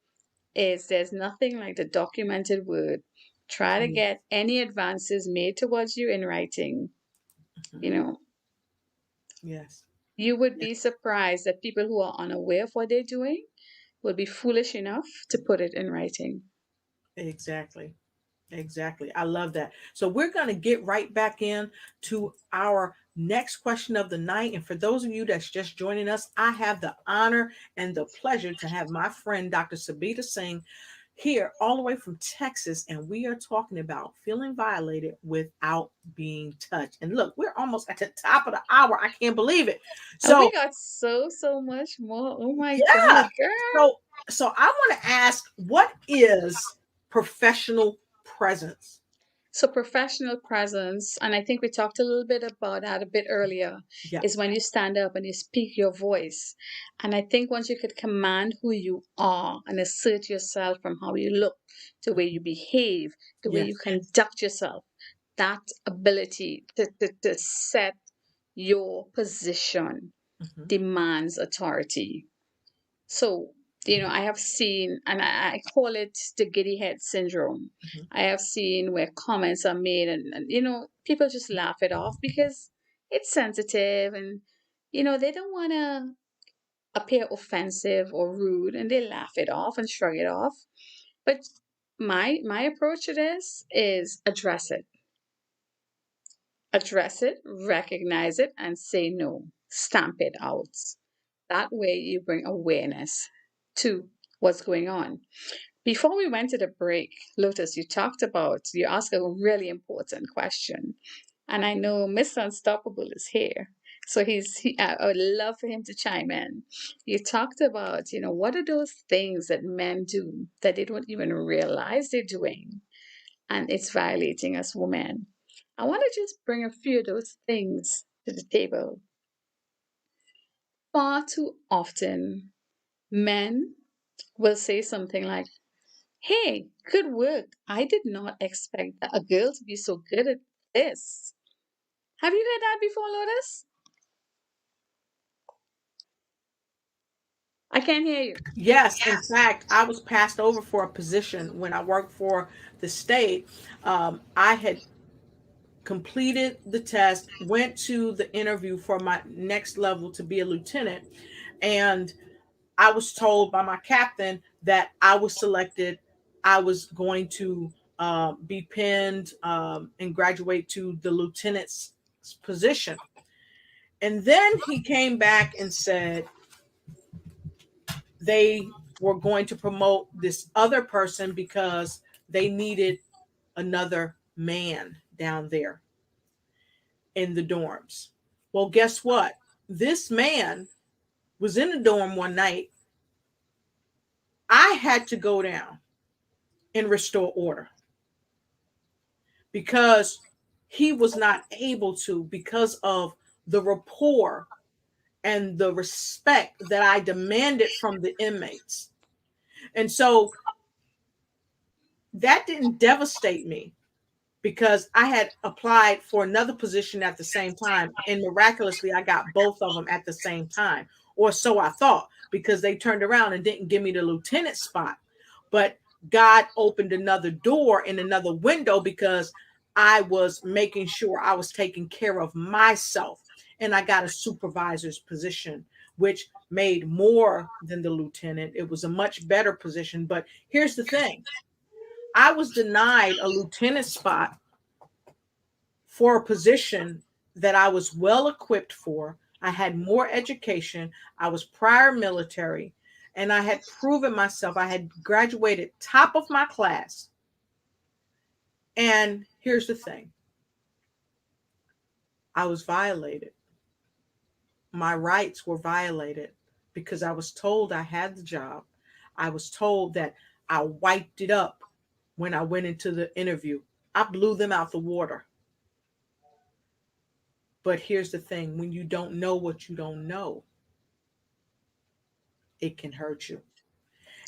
is there's nothing like the documented word. Try to get any advances made towards you in writing. Yes. You would be surprised that people who are unaware of what they're doing will be foolish enough to put it in writing. Exactly. Exactly. I love that. So we're going to get right back in to our next question of the night. And for those of you that's just joining us, I have the honor and the pleasure to have my friend, Dr. Sabita Singh, here all the way from Texas. And we are talking about feeling violated without being touched. And look, we're almost at the top of the hour. I can't believe it. So we got so much more. Oh my God, girl. So I want to ask, what is professional presence? So professional presence, and I think we talked a little bit about that a bit earlier, is when you stand up and you speak your voice. And I think once you could command who you are and assert yourself from how you look, the way you behave, the way you conduct yourself, that ability to set your position demands authority. So, I have seen, and I call it the giddy head syndrome. I have seen where comments are made, and people just laugh it off because it's sensitive, and they don't want to appear offensive or rude, and they laugh it off and shrug it off. But my approach to this is address it, recognize it, and say no. Stamp it out. That way, you bring awareness to what's going on. Before we went to the break, Lotus, you asked a really important question. And I know Mr. Unstoppable is here. So I would love for him to chime in. You talked about, what are those things that men do that they don't even realize they're doing? And it's violating us women. I want to just bring a few of those things to the table. Far too often, men will say something like, "Hey, good work. I did not expect a girl to be so good at this." Have you heard that before, Lotus? I can't hear you. Yes, in fact, I was passed over for a position when I worked for the state. I had completed the test, went to the interview for my next level to be a lieutenant, and I was told by my captain that I was selected. I was going to be pinned and graduate to the lieutenant's position. And then he came back and said they were going to promote this other person because they needed another man down there in the dorms. Well, guess what? This man was in the dorm one night. I had to go down and restore order because he was not able to, because of the rapport and the respect that I demanded from the inmates. And so that didn't devastate me because I had applied for another position at the same time. And miraculously, I got both of them at the same time. Or so I thought, because they turned around and didn't give me the lieutenant spot. But God opened another door and another window because I was making sure I was taking care of myself. And I got a supervisor's position, which made more than the lieutenant. It was a much better position. But here's the thing. I was denied a lieutenant spot for a position that I was well equipped for. I had more education. I was prior military, and I had proven myself. I had graduated top of my class. And here's the thing. I was violated. My rights were violated because I was told I had the job. I was told that I wiped it up when I went into the interview. I blew them out the water. But here's the thing, when you don't know what you don't know, it can hurt you.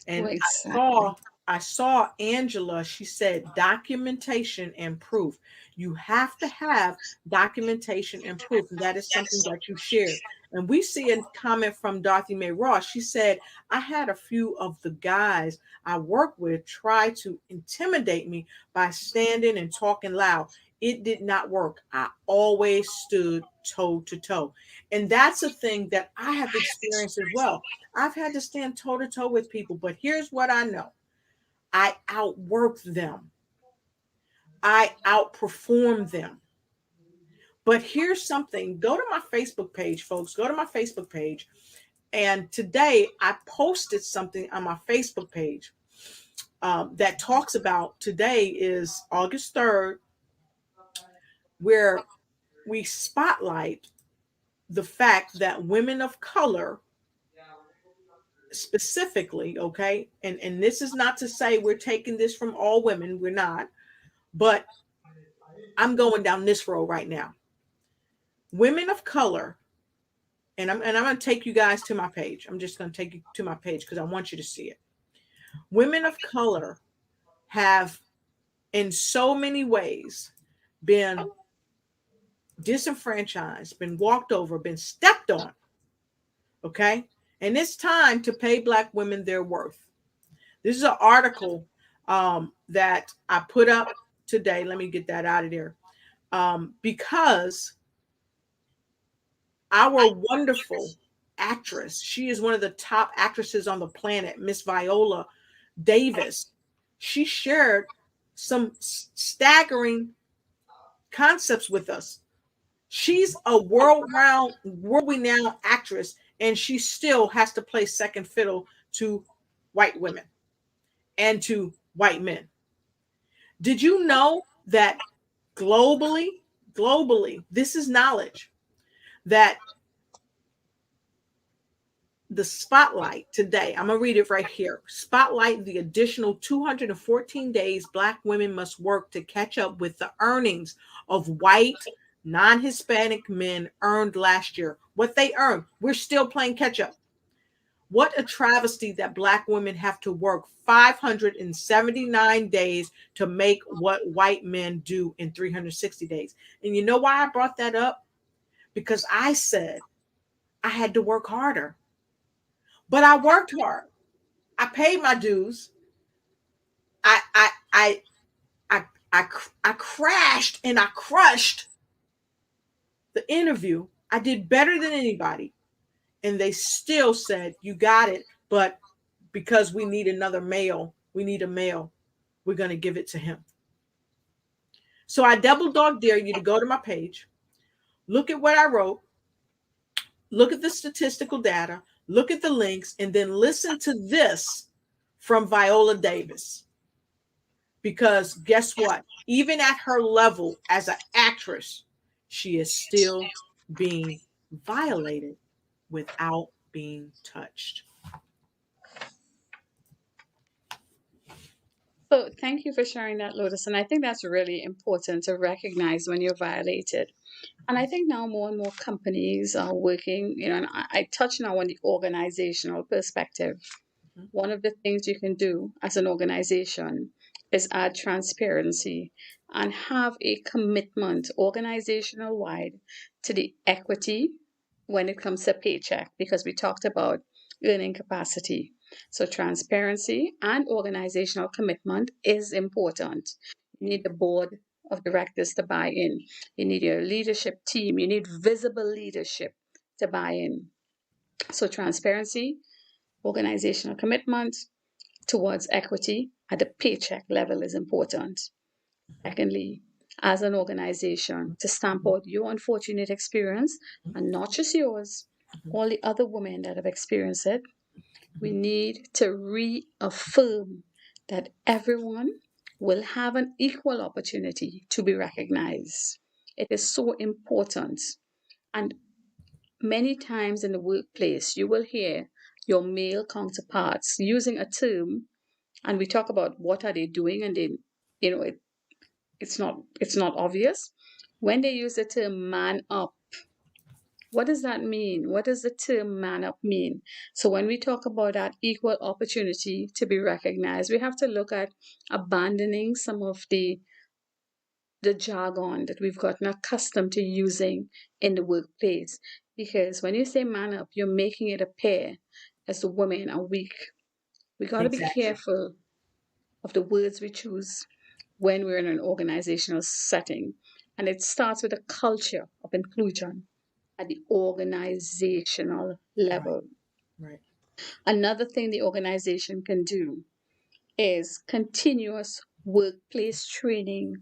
And Exactly. I saw Angela, she said documentation and proof. You have to have documentation and proof. And that is something that you shared. And we see a comment from Dorothy Mae Ross. She said, I had a few of the guys I work with try to intimidate me by standing and talking loud. It did not work. I always stood toe to toe. And that's a thing that I have experienced as well. I've had to stand toe to toe with people, but here's what I know. I outwork them. I outperform them. But here's something. Go to my Facebook page, folks. Go to my Facebook page. And today I posted something on my Facebook page that talks about today is August 3rd, where we spotlight the fact that women of color specifically, okay, and this is not to say we're taking this from all women, we're not, but I'm going down this road right now. Women of color, and I'm going to take you guys to my page. I'm just going to take you to my page because I want you to see it. Women of color have in so many ways been disenfranchised, been walked over, been stepped on. Okay. And it's time to pay Black women their worth. This is an article that I put up today. Let me get that out of there. Because our wonderful actress, she is one of the top actresses on the planet, Miss Viola Davis. She shared some staggering concepts with us. She's a world renowned actress, and she still has to play second fiddle to white women and to white men. Did you know that globally, this is knowledge, that the spotlight today, I'm going to read it right here. Spotlight the additional 214 days Black women must work to catch up with the earnings of white, non Hispanic men earned last year. What they earned, we're still playing catch up. What a travesty that Black women have to work 579 days to make what white men do in 360 days. And you know why I brought that up? Because I said I had to work harder. But I worked hard. I paid my dues. I I I I I crashed and I crushed the interview. I did better than anybody. And they still said, "You got it, but because we need another male, we need a male. We're going to give it to him." So I double dog dare you to go to my page, look at what I wrote, look at the statistical data, look at the links, and then listen to this from Viola Davis. Because guess what? Even at her level as an actress, she is still being violated without being touched. So thank you for sharing that, Lotus. And I think that's really important to recognize when you're violated. And I think now more and more companies are working, and I touch now on the organizational perspective. One of the things you can do as an organization is add transparency and have a commitment organizational wide to the equity when it comes to paycheck, because we talked about earning capacity. So transparency and organizational commitment is important. You need the board of directors to buy in. You need your leadership team. You need visible leadership to buy in. So transparency, organizational commitment towards equity at the paycheck level is important. Secondly, as an organization, to stamp out your unfortunate experience, and not just yours, all the other women that have experienced it, we need to reaffirm that everyone will have an equal opportunity to be recognized. It is so important. And many times in the workplace, you will hear your male counterparts using a term, and we talk about what are they doing, and then it's not obvious. When they use the term man up, what does that mean? What does the term man up mean? So when we talk about that equal opportunity to be recognized, we have to look at abandoning some of the jargon that we've gotten accustomed to using in the workplace. Because when you say man up, you're making it appear as the women are weak. We got to be Exactly. careful of the words we choose when we're in an organizational setting. And it starts with a culture of inclusion at the organizational level. Right. Another thing the organization can do is continuous workplace training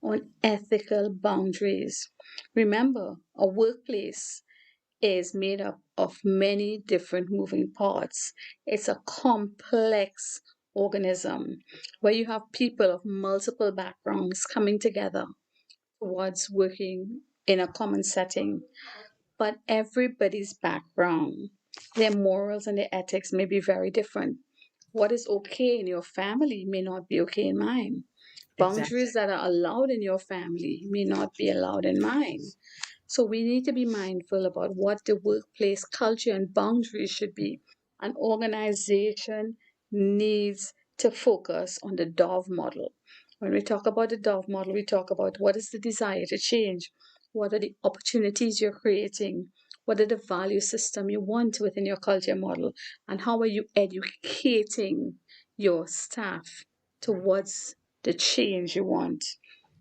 on ethical boundaries. Remember, a workplace is made up of many different moving parts. It's a complex organism where you have people of multiple backgrounds coming together towards working in a common setting. But everybody's background, their morals and their ethics may be very different. What is okay in your family may not be okay in mine. Exactly. Boundaries that are allowed in your family may not be allowed in mine. So we need to be mindful about what the workplace culture and boundaries should be. An organization needs to focus on the Dove model. When we talk about the Dove model, we talk about what is the desire to change. What are the opportunities you're creating? What are the value system you want within your culture model? And how are you educating your staff towards the change you want?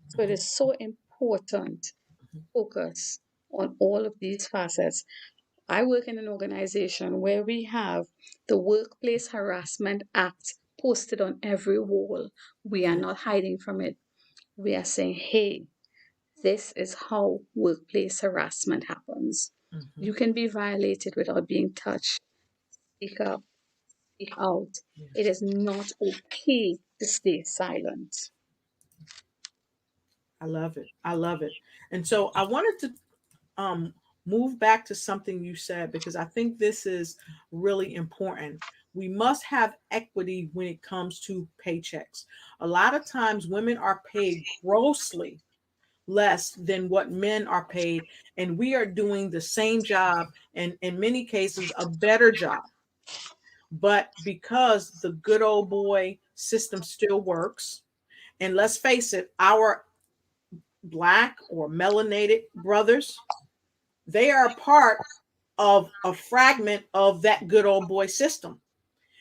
So it is so important to focus on all of these facets. I work in an organization where we have the Workplace Harassment Act posted on every wall. We are not hiding from it. We are saying, hey, this is how workplace harassment happens. Mhm. You can be violated without being touched. Speak up, speak out. It is not okay to stay silent. I love it. I love it. And so I wanted to move back to something you said because I think this is really important. We must have equity when it comes to paychecks. A lot of times women are paid grossly less than what men are paid, and we are doing the same job and in many cases a better job. But because the good old boy system still works, and let's face it, our black or melanated brothers, they are part of a fragment of that good old boy system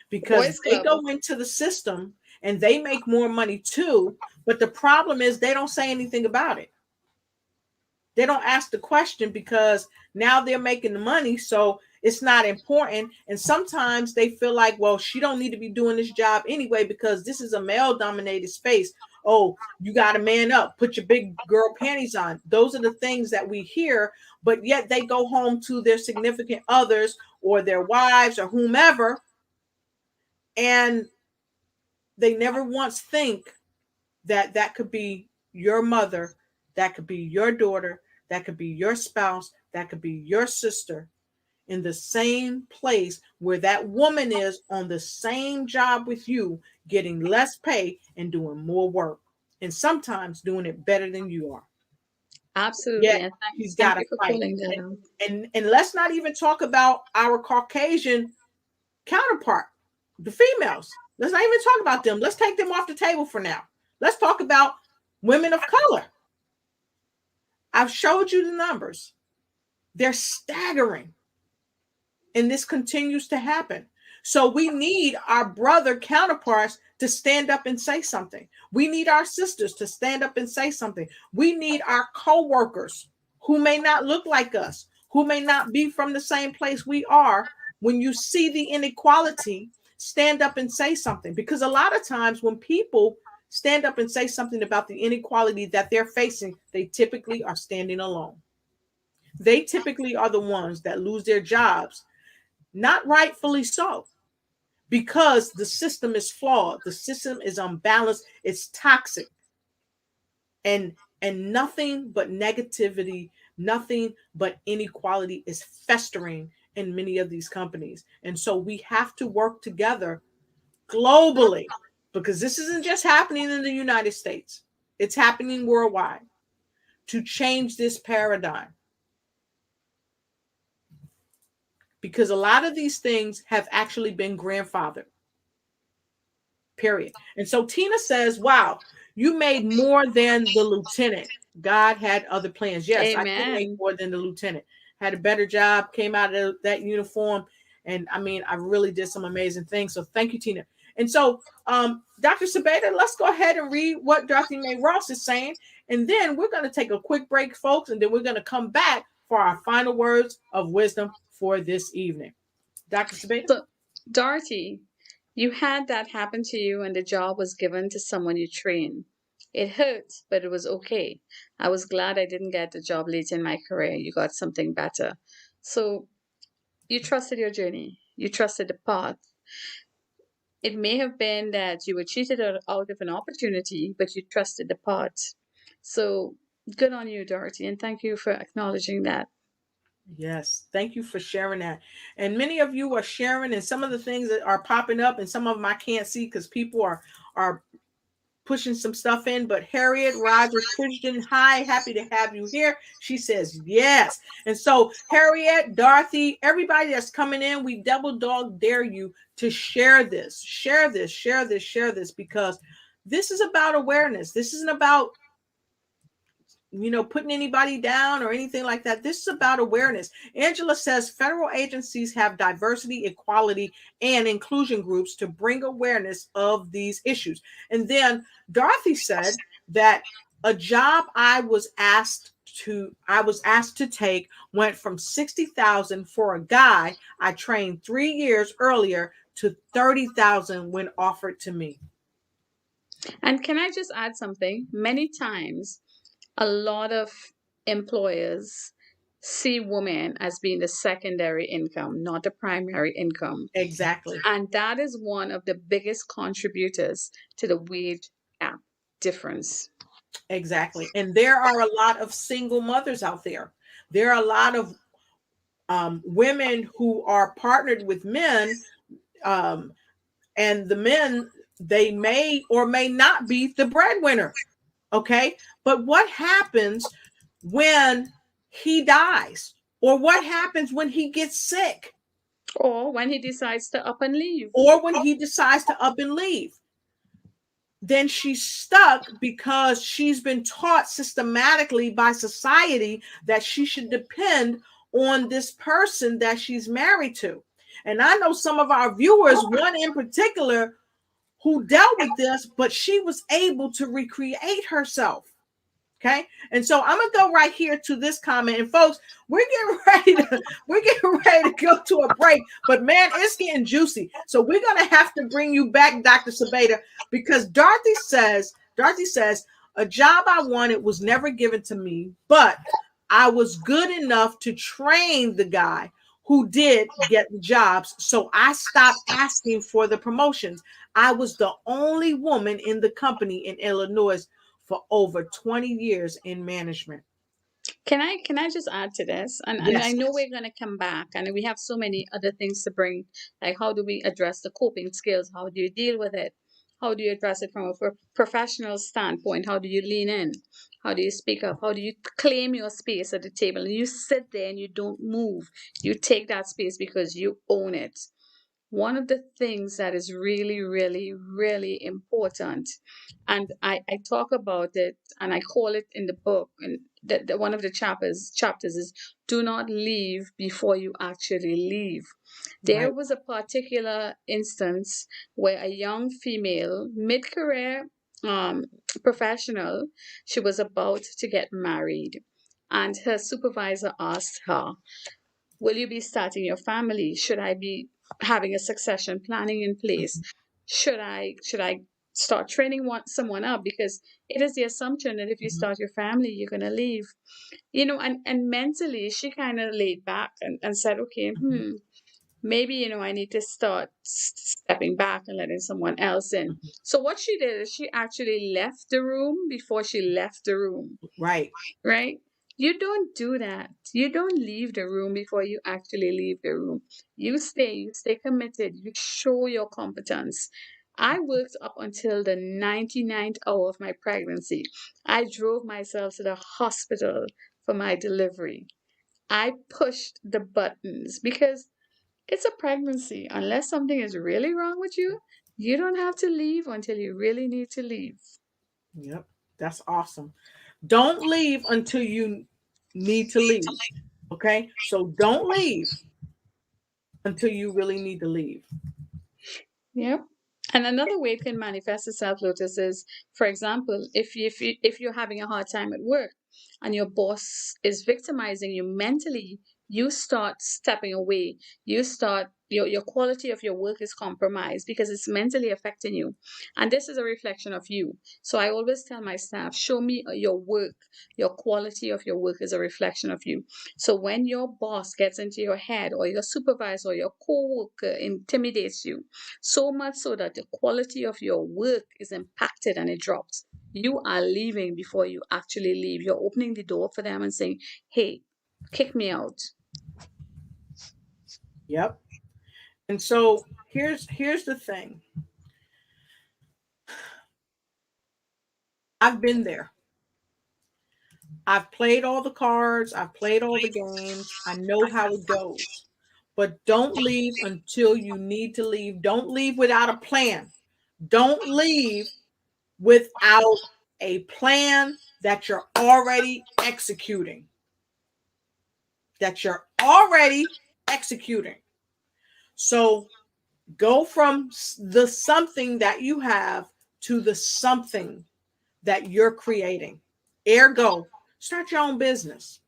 because Boys they Club. go into the system and they make more money too. But the problem is they don't say anything about it. They don't ask the question because now they're making the money, so it's not important. And sometimes they feel like, well, she don't need to be doing this job anyway because this is a male-dominated space. Oh, you got to man up, put your big girl panties on. Those are the things that we hear, but yet they go home to their significant others or their wives or whomever, and they never once think that that could be your mother, that could be your daughter, that could be your spouse, that could be your sister in the same place where that woman is on the same job with you, getting less pay and doing more work, and sometimes doing it better than you are. Absolutely. Yet And she's got thank to you for fight. calling that out. And let's not even talk about our Caucasian counterpart, the females. Let's not even talk about them. Let's take them off the table for now. Let's talk about women of color. I've showed you the numbers. They're staggering. And this continues to happen. So we need our brother counterparts to stand up and say something. We need our sisters to stand up and say something. We need our co-workers who may not look like us, who may not be from the same place we are. When you see the inequality, stand up and say something. Because a lot of times when people stand up and say something about the inequality that they're facing, they typically are standing alone. They typically are the ones that lose their jobs, not rightfully so, because the system is flawed, the system is unbalanced, it's toxic, and nothing but negativity, nothing but inequality is festering in many of these companies. And so we have to work together globally, because this isn't just happening in the United States, it's happening worldwide, to change this paradigm. Because a lot of these things have actually been grandfathered. Period. And so Tina says, wow, you made more than the lieutenant. God had other plans. Yes, I did make Amen. more than the lieutenant. Had a better job, came out of that uniform. And I mean, I really did some amazing things. So thank you, Tina. And so, Dr. Sabeda, let's go ahead and read what Dorothy Mae Ross is saying. And then we're going to take a quick break, folks. And then we're going to come back for our final words of wisdom for this evening. Dr. Sabeda? So, Dorothy, you had that happen to you and the job was given to someone you train. It hurt, but it was okay. I was glad I didn't get the job late in my career. You got something better. So you trusted your journey. You trusted the path. It may have been that you were cheated out of an opportunity, but you trusted the path. So good on you, Dorothy, and thank you for acknowledging that. Yes, thank you for sharing that. And many of you are sharing, and some of the things that are popping up, and some of them I can't see because people are pushing some stuff in. But Harriet Rogers Christian, hi, happy to have you here. She says yes. And so Harriet, Dorothy, everybody that's coming in, we double dog dare you to share this, share this, share this, share this, because this is about awareness. This isn't about putting anybody down or anything like that. This is about awareness. Angela says federal agencies have diversity, equality, and inclusion groups to bring awareness of these issues. And then Dorothy said that a job I was asked to take went from 60,000 for a guy I trained 3 years earlier to 30,000 when offered to me. And can I just add something? Many times, a lot of employers see women as being the secondary income, not the primary income. Exactly. And that is one of the biggest contributors to the wage gap difference. Exactly. And there are a lot of single mothers out there. There are a lot of women who are partnered with men, and the men, they may or may not be the breadwinner. Okay. But what happens when he dies? Or what happens when he gets sick? Or when he decides to up and leave. Or when he decides to up and leave? Then she's stuck because she's been taught systematically by society that she should depend on this person that she's married to. And I know some of our viewers, one in particular, who dealt with this, but she was able to recreate herself. Okay. And so I'm going to go right here to this comment. And folks, we're getting ready to go to a break, but man, it's getting juicy. So we're going to have to bring you back, Dr. Sabeda, because Dorothy says, a job I wanted was never given to me, but I was good enough to train the guy who did get the jobs. So I stopped asking for the promotions. I was the only woman in the company in Illinois for over 20 years in management. Can I just add to this? And I know we're going to come back, and we have so many other things to bring, like how do we address the coping skills? How do you deal with it? How do you address it from a professional standpoint? How do you lean in? How do you speak up? How do you claim your space at the table? And you sit there and you don't move. You take that space because you own it. One of the things that is really, really, really important, and I talk about it and I call it in the book, and one of the chapters is do not leave before you actually leave. There was a particular instance where a young female, mid-career professional, she was about to get married, and her supervisor asked her, will you be starting your family? Should I be having a succession planning in place? Should I start training someone up? Because it is the assumption that if you start your family, you're going to leave. And mentally, she kind of laid back and said, okay, maybe, I need to start stepping back and letting someone else in. So what she did is she actually left the room before she left the room. Right. You don't do that. You don't leave the room before you actually leave the room. You stay committed. You show your competence. I worked up until the 99th hour of my pregnancy. I drove myself to the hospital for my delivery. I pushed the buttons because it's a pregnancy. Unless something is really wrong with you, you don't have to leave until you really need to leave. Yep. That's awesome. Don't leave until you need to leave. Okay. So don't leave until you really need to leave. Yep. And another way it can manifest itself, Lotus, is, for example, if you're having a hard time at work and your boss is victimizing you mentally, you start stepping away. You start your quality of your work is compromised because it's mentally affecting you. And this is a reflection of you. So I always tell my staff, show me your work. Your quality of your work is a reflection of you. So when your boss gets into your head, or your supervisor or your co-worker intimidates you, so much so that the quality of your work is impacted and it drops, you are leaving before you actually leave. You're opening the door for them and saying, hey, kick me out. Yep. And so here's the thing. I've been there. I've played all the cards. I've played all the games. I know how it goes. But don't leave until you need to leave. Don't leave without a plan. Don't leave without a plan that you're already executing. That you're already executing. So go from the something that you have to the something that you're creating. Ergo, start your own business.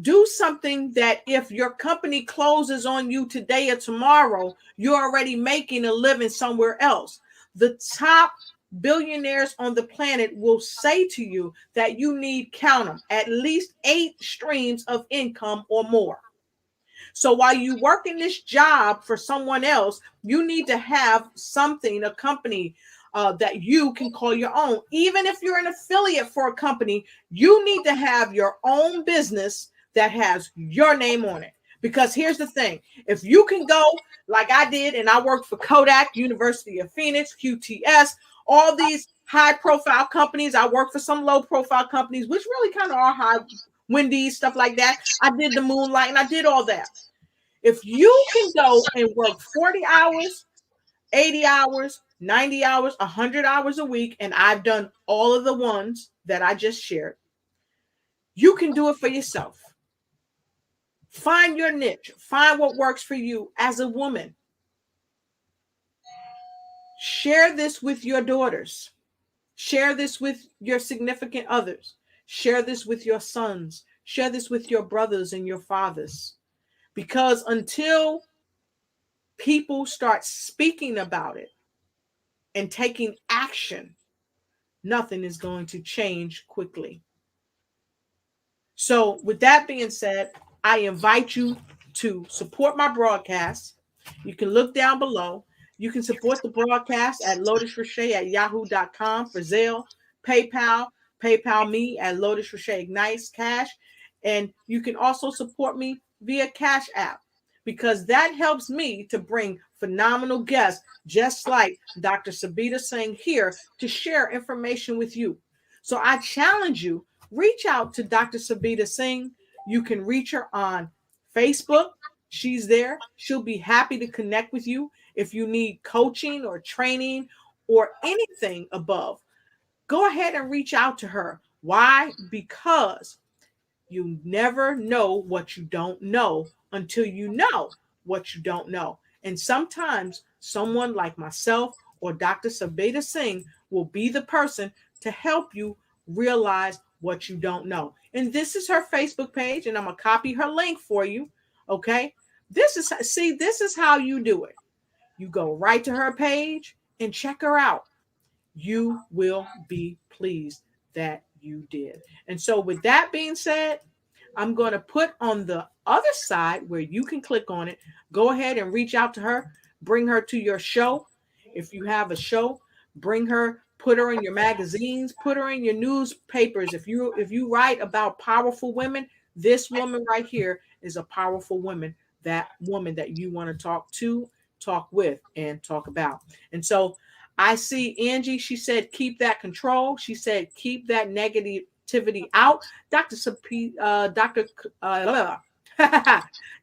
Do something that if your company closes on you today or tomorrow, you're already making a living somewhere else. The top billionaires on the planet will say to you that you need, count them, at least 8 streams of income or more. So while you work in this job for someone else, you need to have something, a company that you can call your own. Even if you're an affiliate for a company, you need to have your own business that has your name on it. Because here's the thing, if you can go like I did, and I worked for Kodak, University of Phoenix, QTS, all these high profile companies. I worked for some low profile companies, which really kind of are high, Wendy's, stuff like that. I did the Moonlight and I did all that. If you can go and work 40 hours, 80 hours, 90 hours, 100 hours a week, and I've done all of the ones that I just shared, you can do it for yourself. Find your niche. Find what works for you as a woman. Share this with your daughters. Share this with your significant others. Share this with your sons. Share this with your brothers and your fathers. Because until people start speaking about it and taking action, nothing is going to change quickly. So with that being said, I invite you to support my broadcast. You can look down below. You can support the broadcast at lotusrochet@yahoo.com for Zelle, PayPal me at Lotus Roche Ignites Cash. And you can also support me via Cash App, because that helps me to bring phenomenal guests just like Dr. Sabita Singh here to share information with you. So I challenge you, reach out to Dr. Sabita Singh. You can reach her on Facebook. She's there. She'll be happy to connect with you. If you need coaching or training or anything above, go ahead and reach out to her. Why? Because you never know what you don't know until you know what you don't know. And sometimes someone like myself or Dr. Sabita Singh will be the person to help you realize what you don't know. And this is her Facebook page, and I'm going to copy her link for you. Okay. This is how you do it. You go right to her page and check her out. You will be pleased that you did. And so with that being said, I'm going to put on the other side where you can click on it. Go ahead and reach out to her. Bring her to your show. If you have a show, bring her, put her in your magazines, put her in your newspapers. If you write about powerful women, this woman right here is a powerful woman, that woman that you want to talk to, talk with, and talk about. And so I see Angie, she said, keep that control. She said, keep that negativity out. Dr.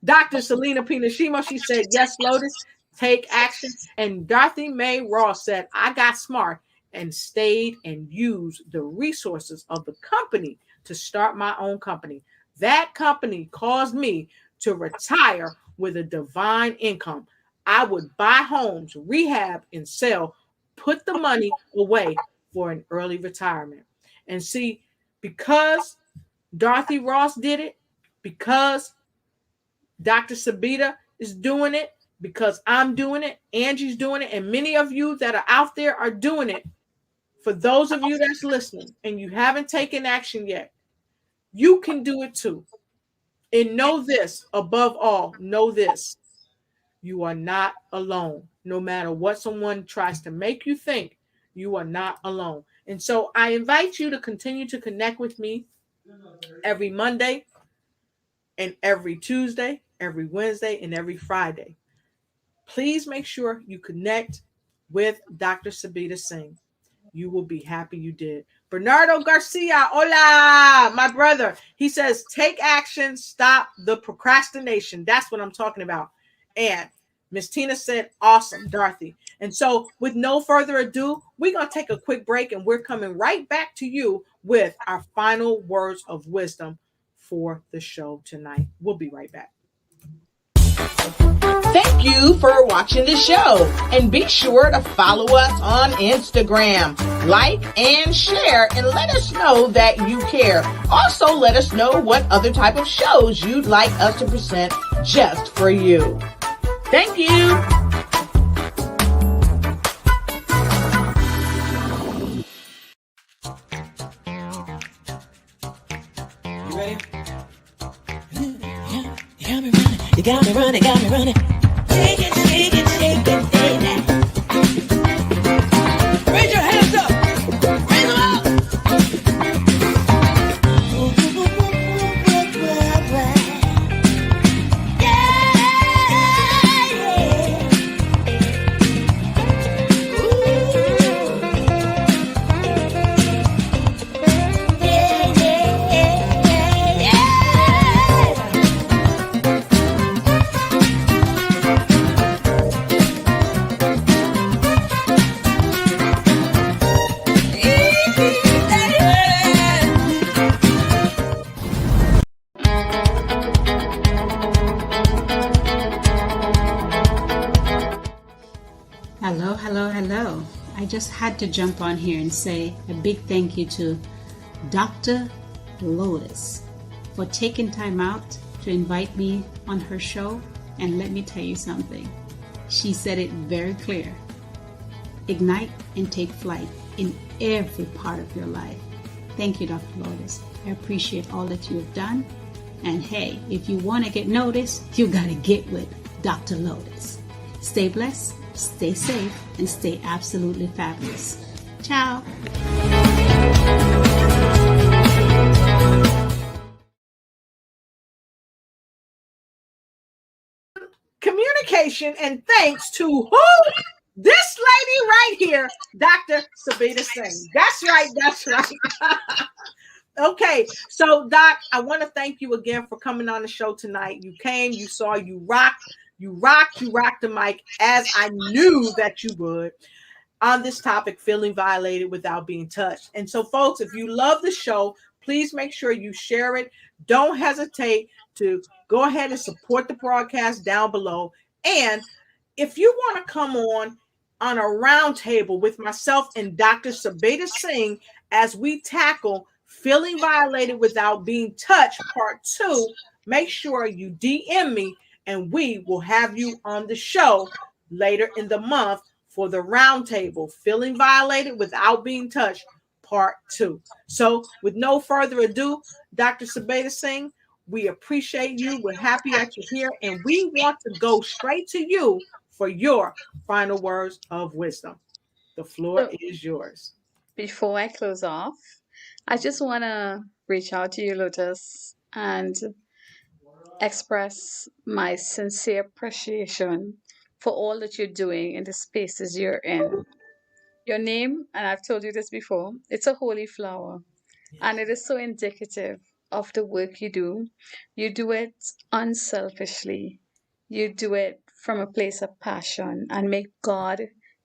Dr. Selena Pinashimo, she said, yes, Lotus, take action. And Dorothy Mae Ross said, I got smart and stayed and used the resources of the company to start my own company. That company caused me to retire with a divine income. I would buy homes, rehab, and sell, put the money away for an early retirement. And see, because Dorothy Ross did it, because Dr. Sabita is doing it, because I'm doing it, Angie's doing it, and many of you that are out there are doing it. For those of you that's listening and you haven't taken action yet, you can do it too. And know this, above all, know this. You are not alone. No matter what someone tries to make you think, you are not alone. And so I invite you to continue to connect with me every Monday and every Tuesday, every Wednesday, and every Friday. Please make sure you connect with Dr. Sabita Singh. You will be happy you did. Bernardo Garcia, hola, my brother. He says, take action, stop the procrastination. That's what I'm talking about. And Miss Tina said, awesome, Dorothy. And so, with no further ado, we're going to take a quick break and we're coming right back to you with our final words of wisdom for the show tonight. We'll be right back. Thank you for watching the show, and be sure to follow us on Instagram. Like and share and let us know that you care. Also, let us know what other type of shows you'd like us to present just for you. Thank you. You ready? You got me running, got me running. Shake it, shake it, shake it, baby. Raise your hands up. Raise them up. Hello, hello, hello. I just had to jump on here and say a big thank you to Dr. Lotus for taking time out to invite me on her show. And let me tell you something. She said it very clear. Ignite and take flight in every part of your life. Thank you, Dr. Lotus. I appreciate all that you have done. And hey, if you want to get noticed, you got to get with Dr. Lotus. Stay blessed, stay safe, and stay absolutely fabulous. Ciao. Communication, and thanks to who? This lady right here, Dr. Sabita Singh. That's right, that's right. Okay, so Doc, I want to thank you again for coming on the show tonight. You came, you saw, you rocked the mic as I knew that you would on this topic, feeling violated without being touched. And so, folks, if you love the show, please make sure you share it. Don't hesitate to go ahead and support the broadcast down below. And if you want to come on a roundtable with myself and Dr. Sabita Singh as we tackle feeling violated without being touched, part 2, make sure you DM me and we will have you on the show later in the month for the roundtable, feeling violated without being touched, part 2. So with no further ado, Dr. Sabita Singh, we appreciate you. We're happy that you're here, and we want to go straight to you for your final words of wisdom. The floor is yours. Before I close off, I just want to reach out to you, Lotus, and express my sincere appreciation for all that you're doing in the spaces you're in. Your name, and I've told you this before, it's a holy flower, and it is so indicative of the work you do. You do it unselfishly, you do it from a place of passion, and may God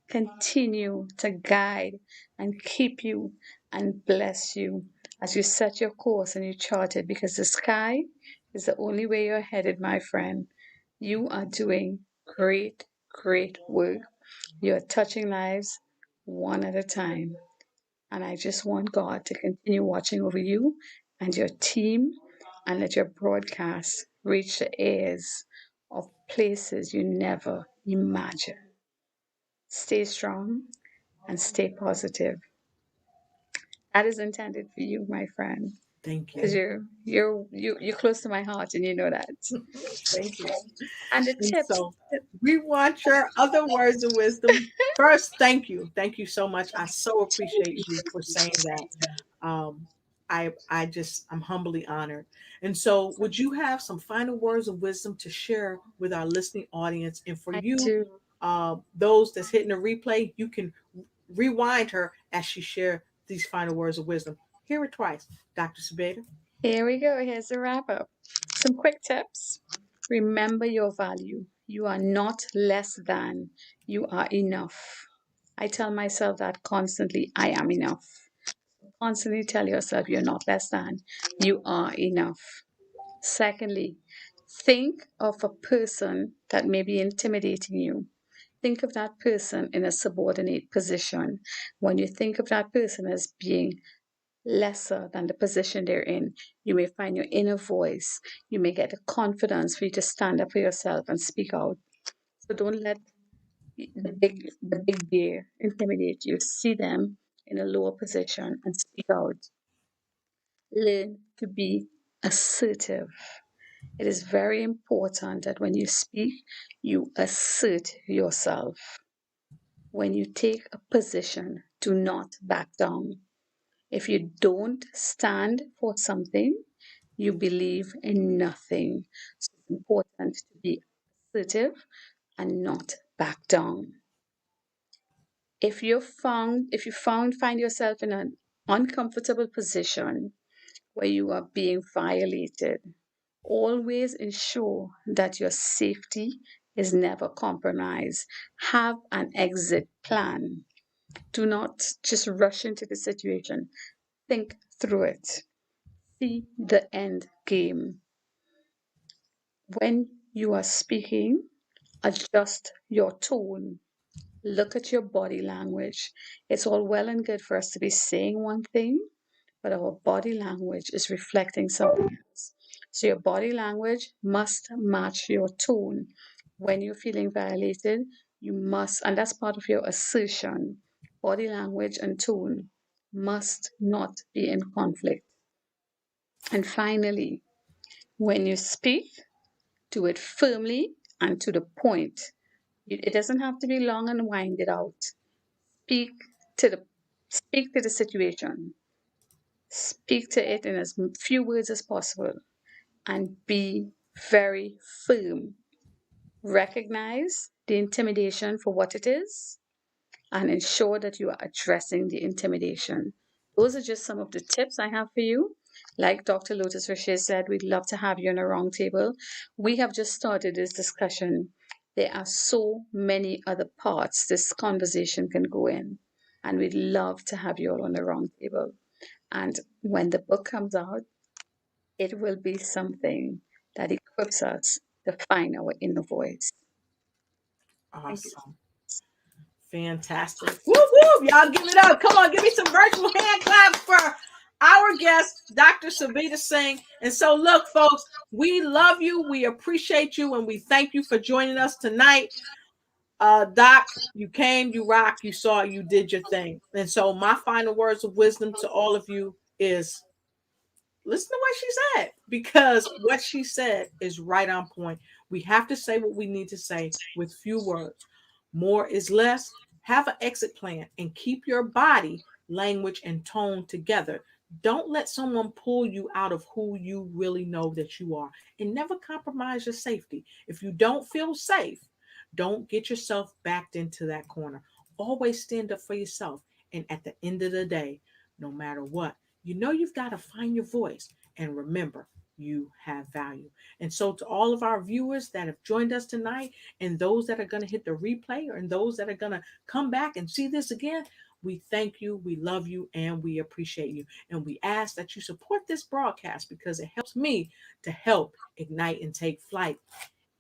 continue to guide and keep you and bless you as you set your course and you chart it, because the sky is the only way you're headed, my friend. You are doing great, great work. You're touching lives one at a time. And I just want God to continue watching over you and your team, and let your broadcast reach the ears of places you never imagined. Stay strong and stay positive. That is intended for you, my friend. Thank you. Because you're close to my heart, and you know that. Thank you. And the tips. So we want your other words of wisdom. First, thank you. Thank you so much. I so appreciate you for saying that. I'm humbly honored. And so would you have some final words of wisdom to share with our listening audience? And for you, those that's hitting the replay, you can rewind her as she shared these final words of wisdom. Hear it twice, Dr. Sabita. Here we go. Here's the wrap up. Some quick tips. Remember your value. You are not less than. You are enough. I tell myself that constantly. I am enough. Constantly tell yourself you're not less than. You are enough. Secondly, think of a person that may be intimidating you. Think of that person in a subordinate position. When you think of that person as being lesser than the position they're in, you may find your inner voice. You may get the confidence for you to stand up for yourself and speak out. So don't let the big bear intimidate you. See them in a lower position and speak out. Learn to be assertive. It is very important that when you speak, you assert yourself. When you take a position, do not back down. If you don't stand for something, you believe in nothing. So it's important to be assertive and not back down. If you find yourself in an uncomfortable position where you are being violated, always ensure that your safety is never compromised. Have an exit plan. Do not just rush into the situation. Think through it. See the end game. When you are speaking, adjust your tone. Look at your body language. It's all well and good for us to be saying one thing, but our body language is reflecting something else. So your body language must match your tone. When you're feeling violated, you must, and that's part of your assertion. Body language and tone must not be in conflict. And finally, when you speak, do it firmly and to the point. It doesn't have to be long and winded out. Speak speak to the situation. Speak to it in as few words as possible and be very firm. Recognize the intimidation for what it is and ensure that you are addressing the intimidation. Those are just some of the tips I have for you. Like Dr. Lotus Richer said, we'd love to have you on a round table. We have just started this discussion. There are so many other parts this conversation can go in, and we'd love to have you all on a round table. And when the book comes out, it will be something that equips us to find our inner voice. Awesome. Fantastic. Woo woo. Y'all give it up. Come on, give me some virtual hand claps for our guest, Dr. Savita Singh. And so, look, folks, we love you. We appreciate you. And we thank you for joining us tonight. Doc, you came, you rocked, you saw it, you did your thing. And so, my final words of wisdom to all of you is listen to what she said, because what she said is right on point. We have to say what we need to say with few words. More is less. Have an exit plan and keep your body language and tone together. Don't let someone pull you out of who you really know that you are, and never compromise your safety. If you don't feel safe, don't get yourself backed into that corner. Always stand up for yourself. And at the end of the day, no matter what, you know you've got to find your voice. And remember, you have value. And so to all of our viewers that have joined us tonight, and those that are going to hit the replay, and those that are going to come back and see this again, we thank you, we love you, and we appreciate you. And we ask that you support this broadcast because it helps me to help ignite and take flight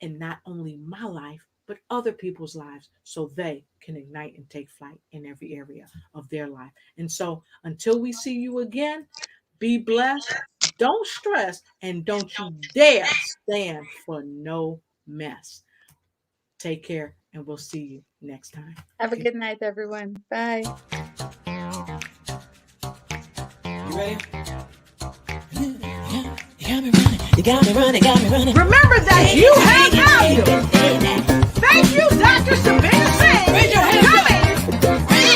in not only my life, but other people's lives, so they can ignite and take flight in every area of their life. And so until we see you again, be blessed, don't stress, and don't you dare stand for no mess. Take care, and we'll see you next time. Have a good night, everyone. Bye. You ready? You got me running, got me running. Remember that you have value. Thank you, Dr. Savita Singh, for coming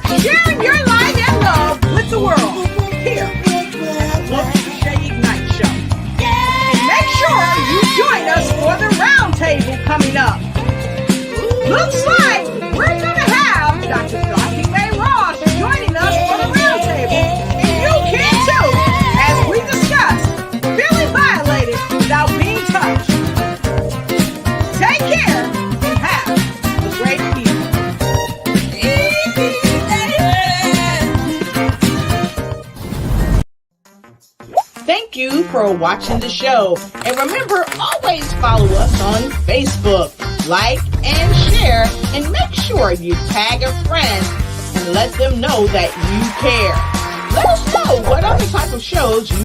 and sharing your light and love with the world here at the Ignite Show. And make sure you join us for the round table coming up. Looks like we're going to have Dr. Dorothy May Ross joining us for the round table. And you can too, as we discuss feeling violated without being touched. Take for watching the show. And remember, always follow us on Facebook. Like and share, and make sure you tag a friend and let them know that you care. Let us know what other type of shows you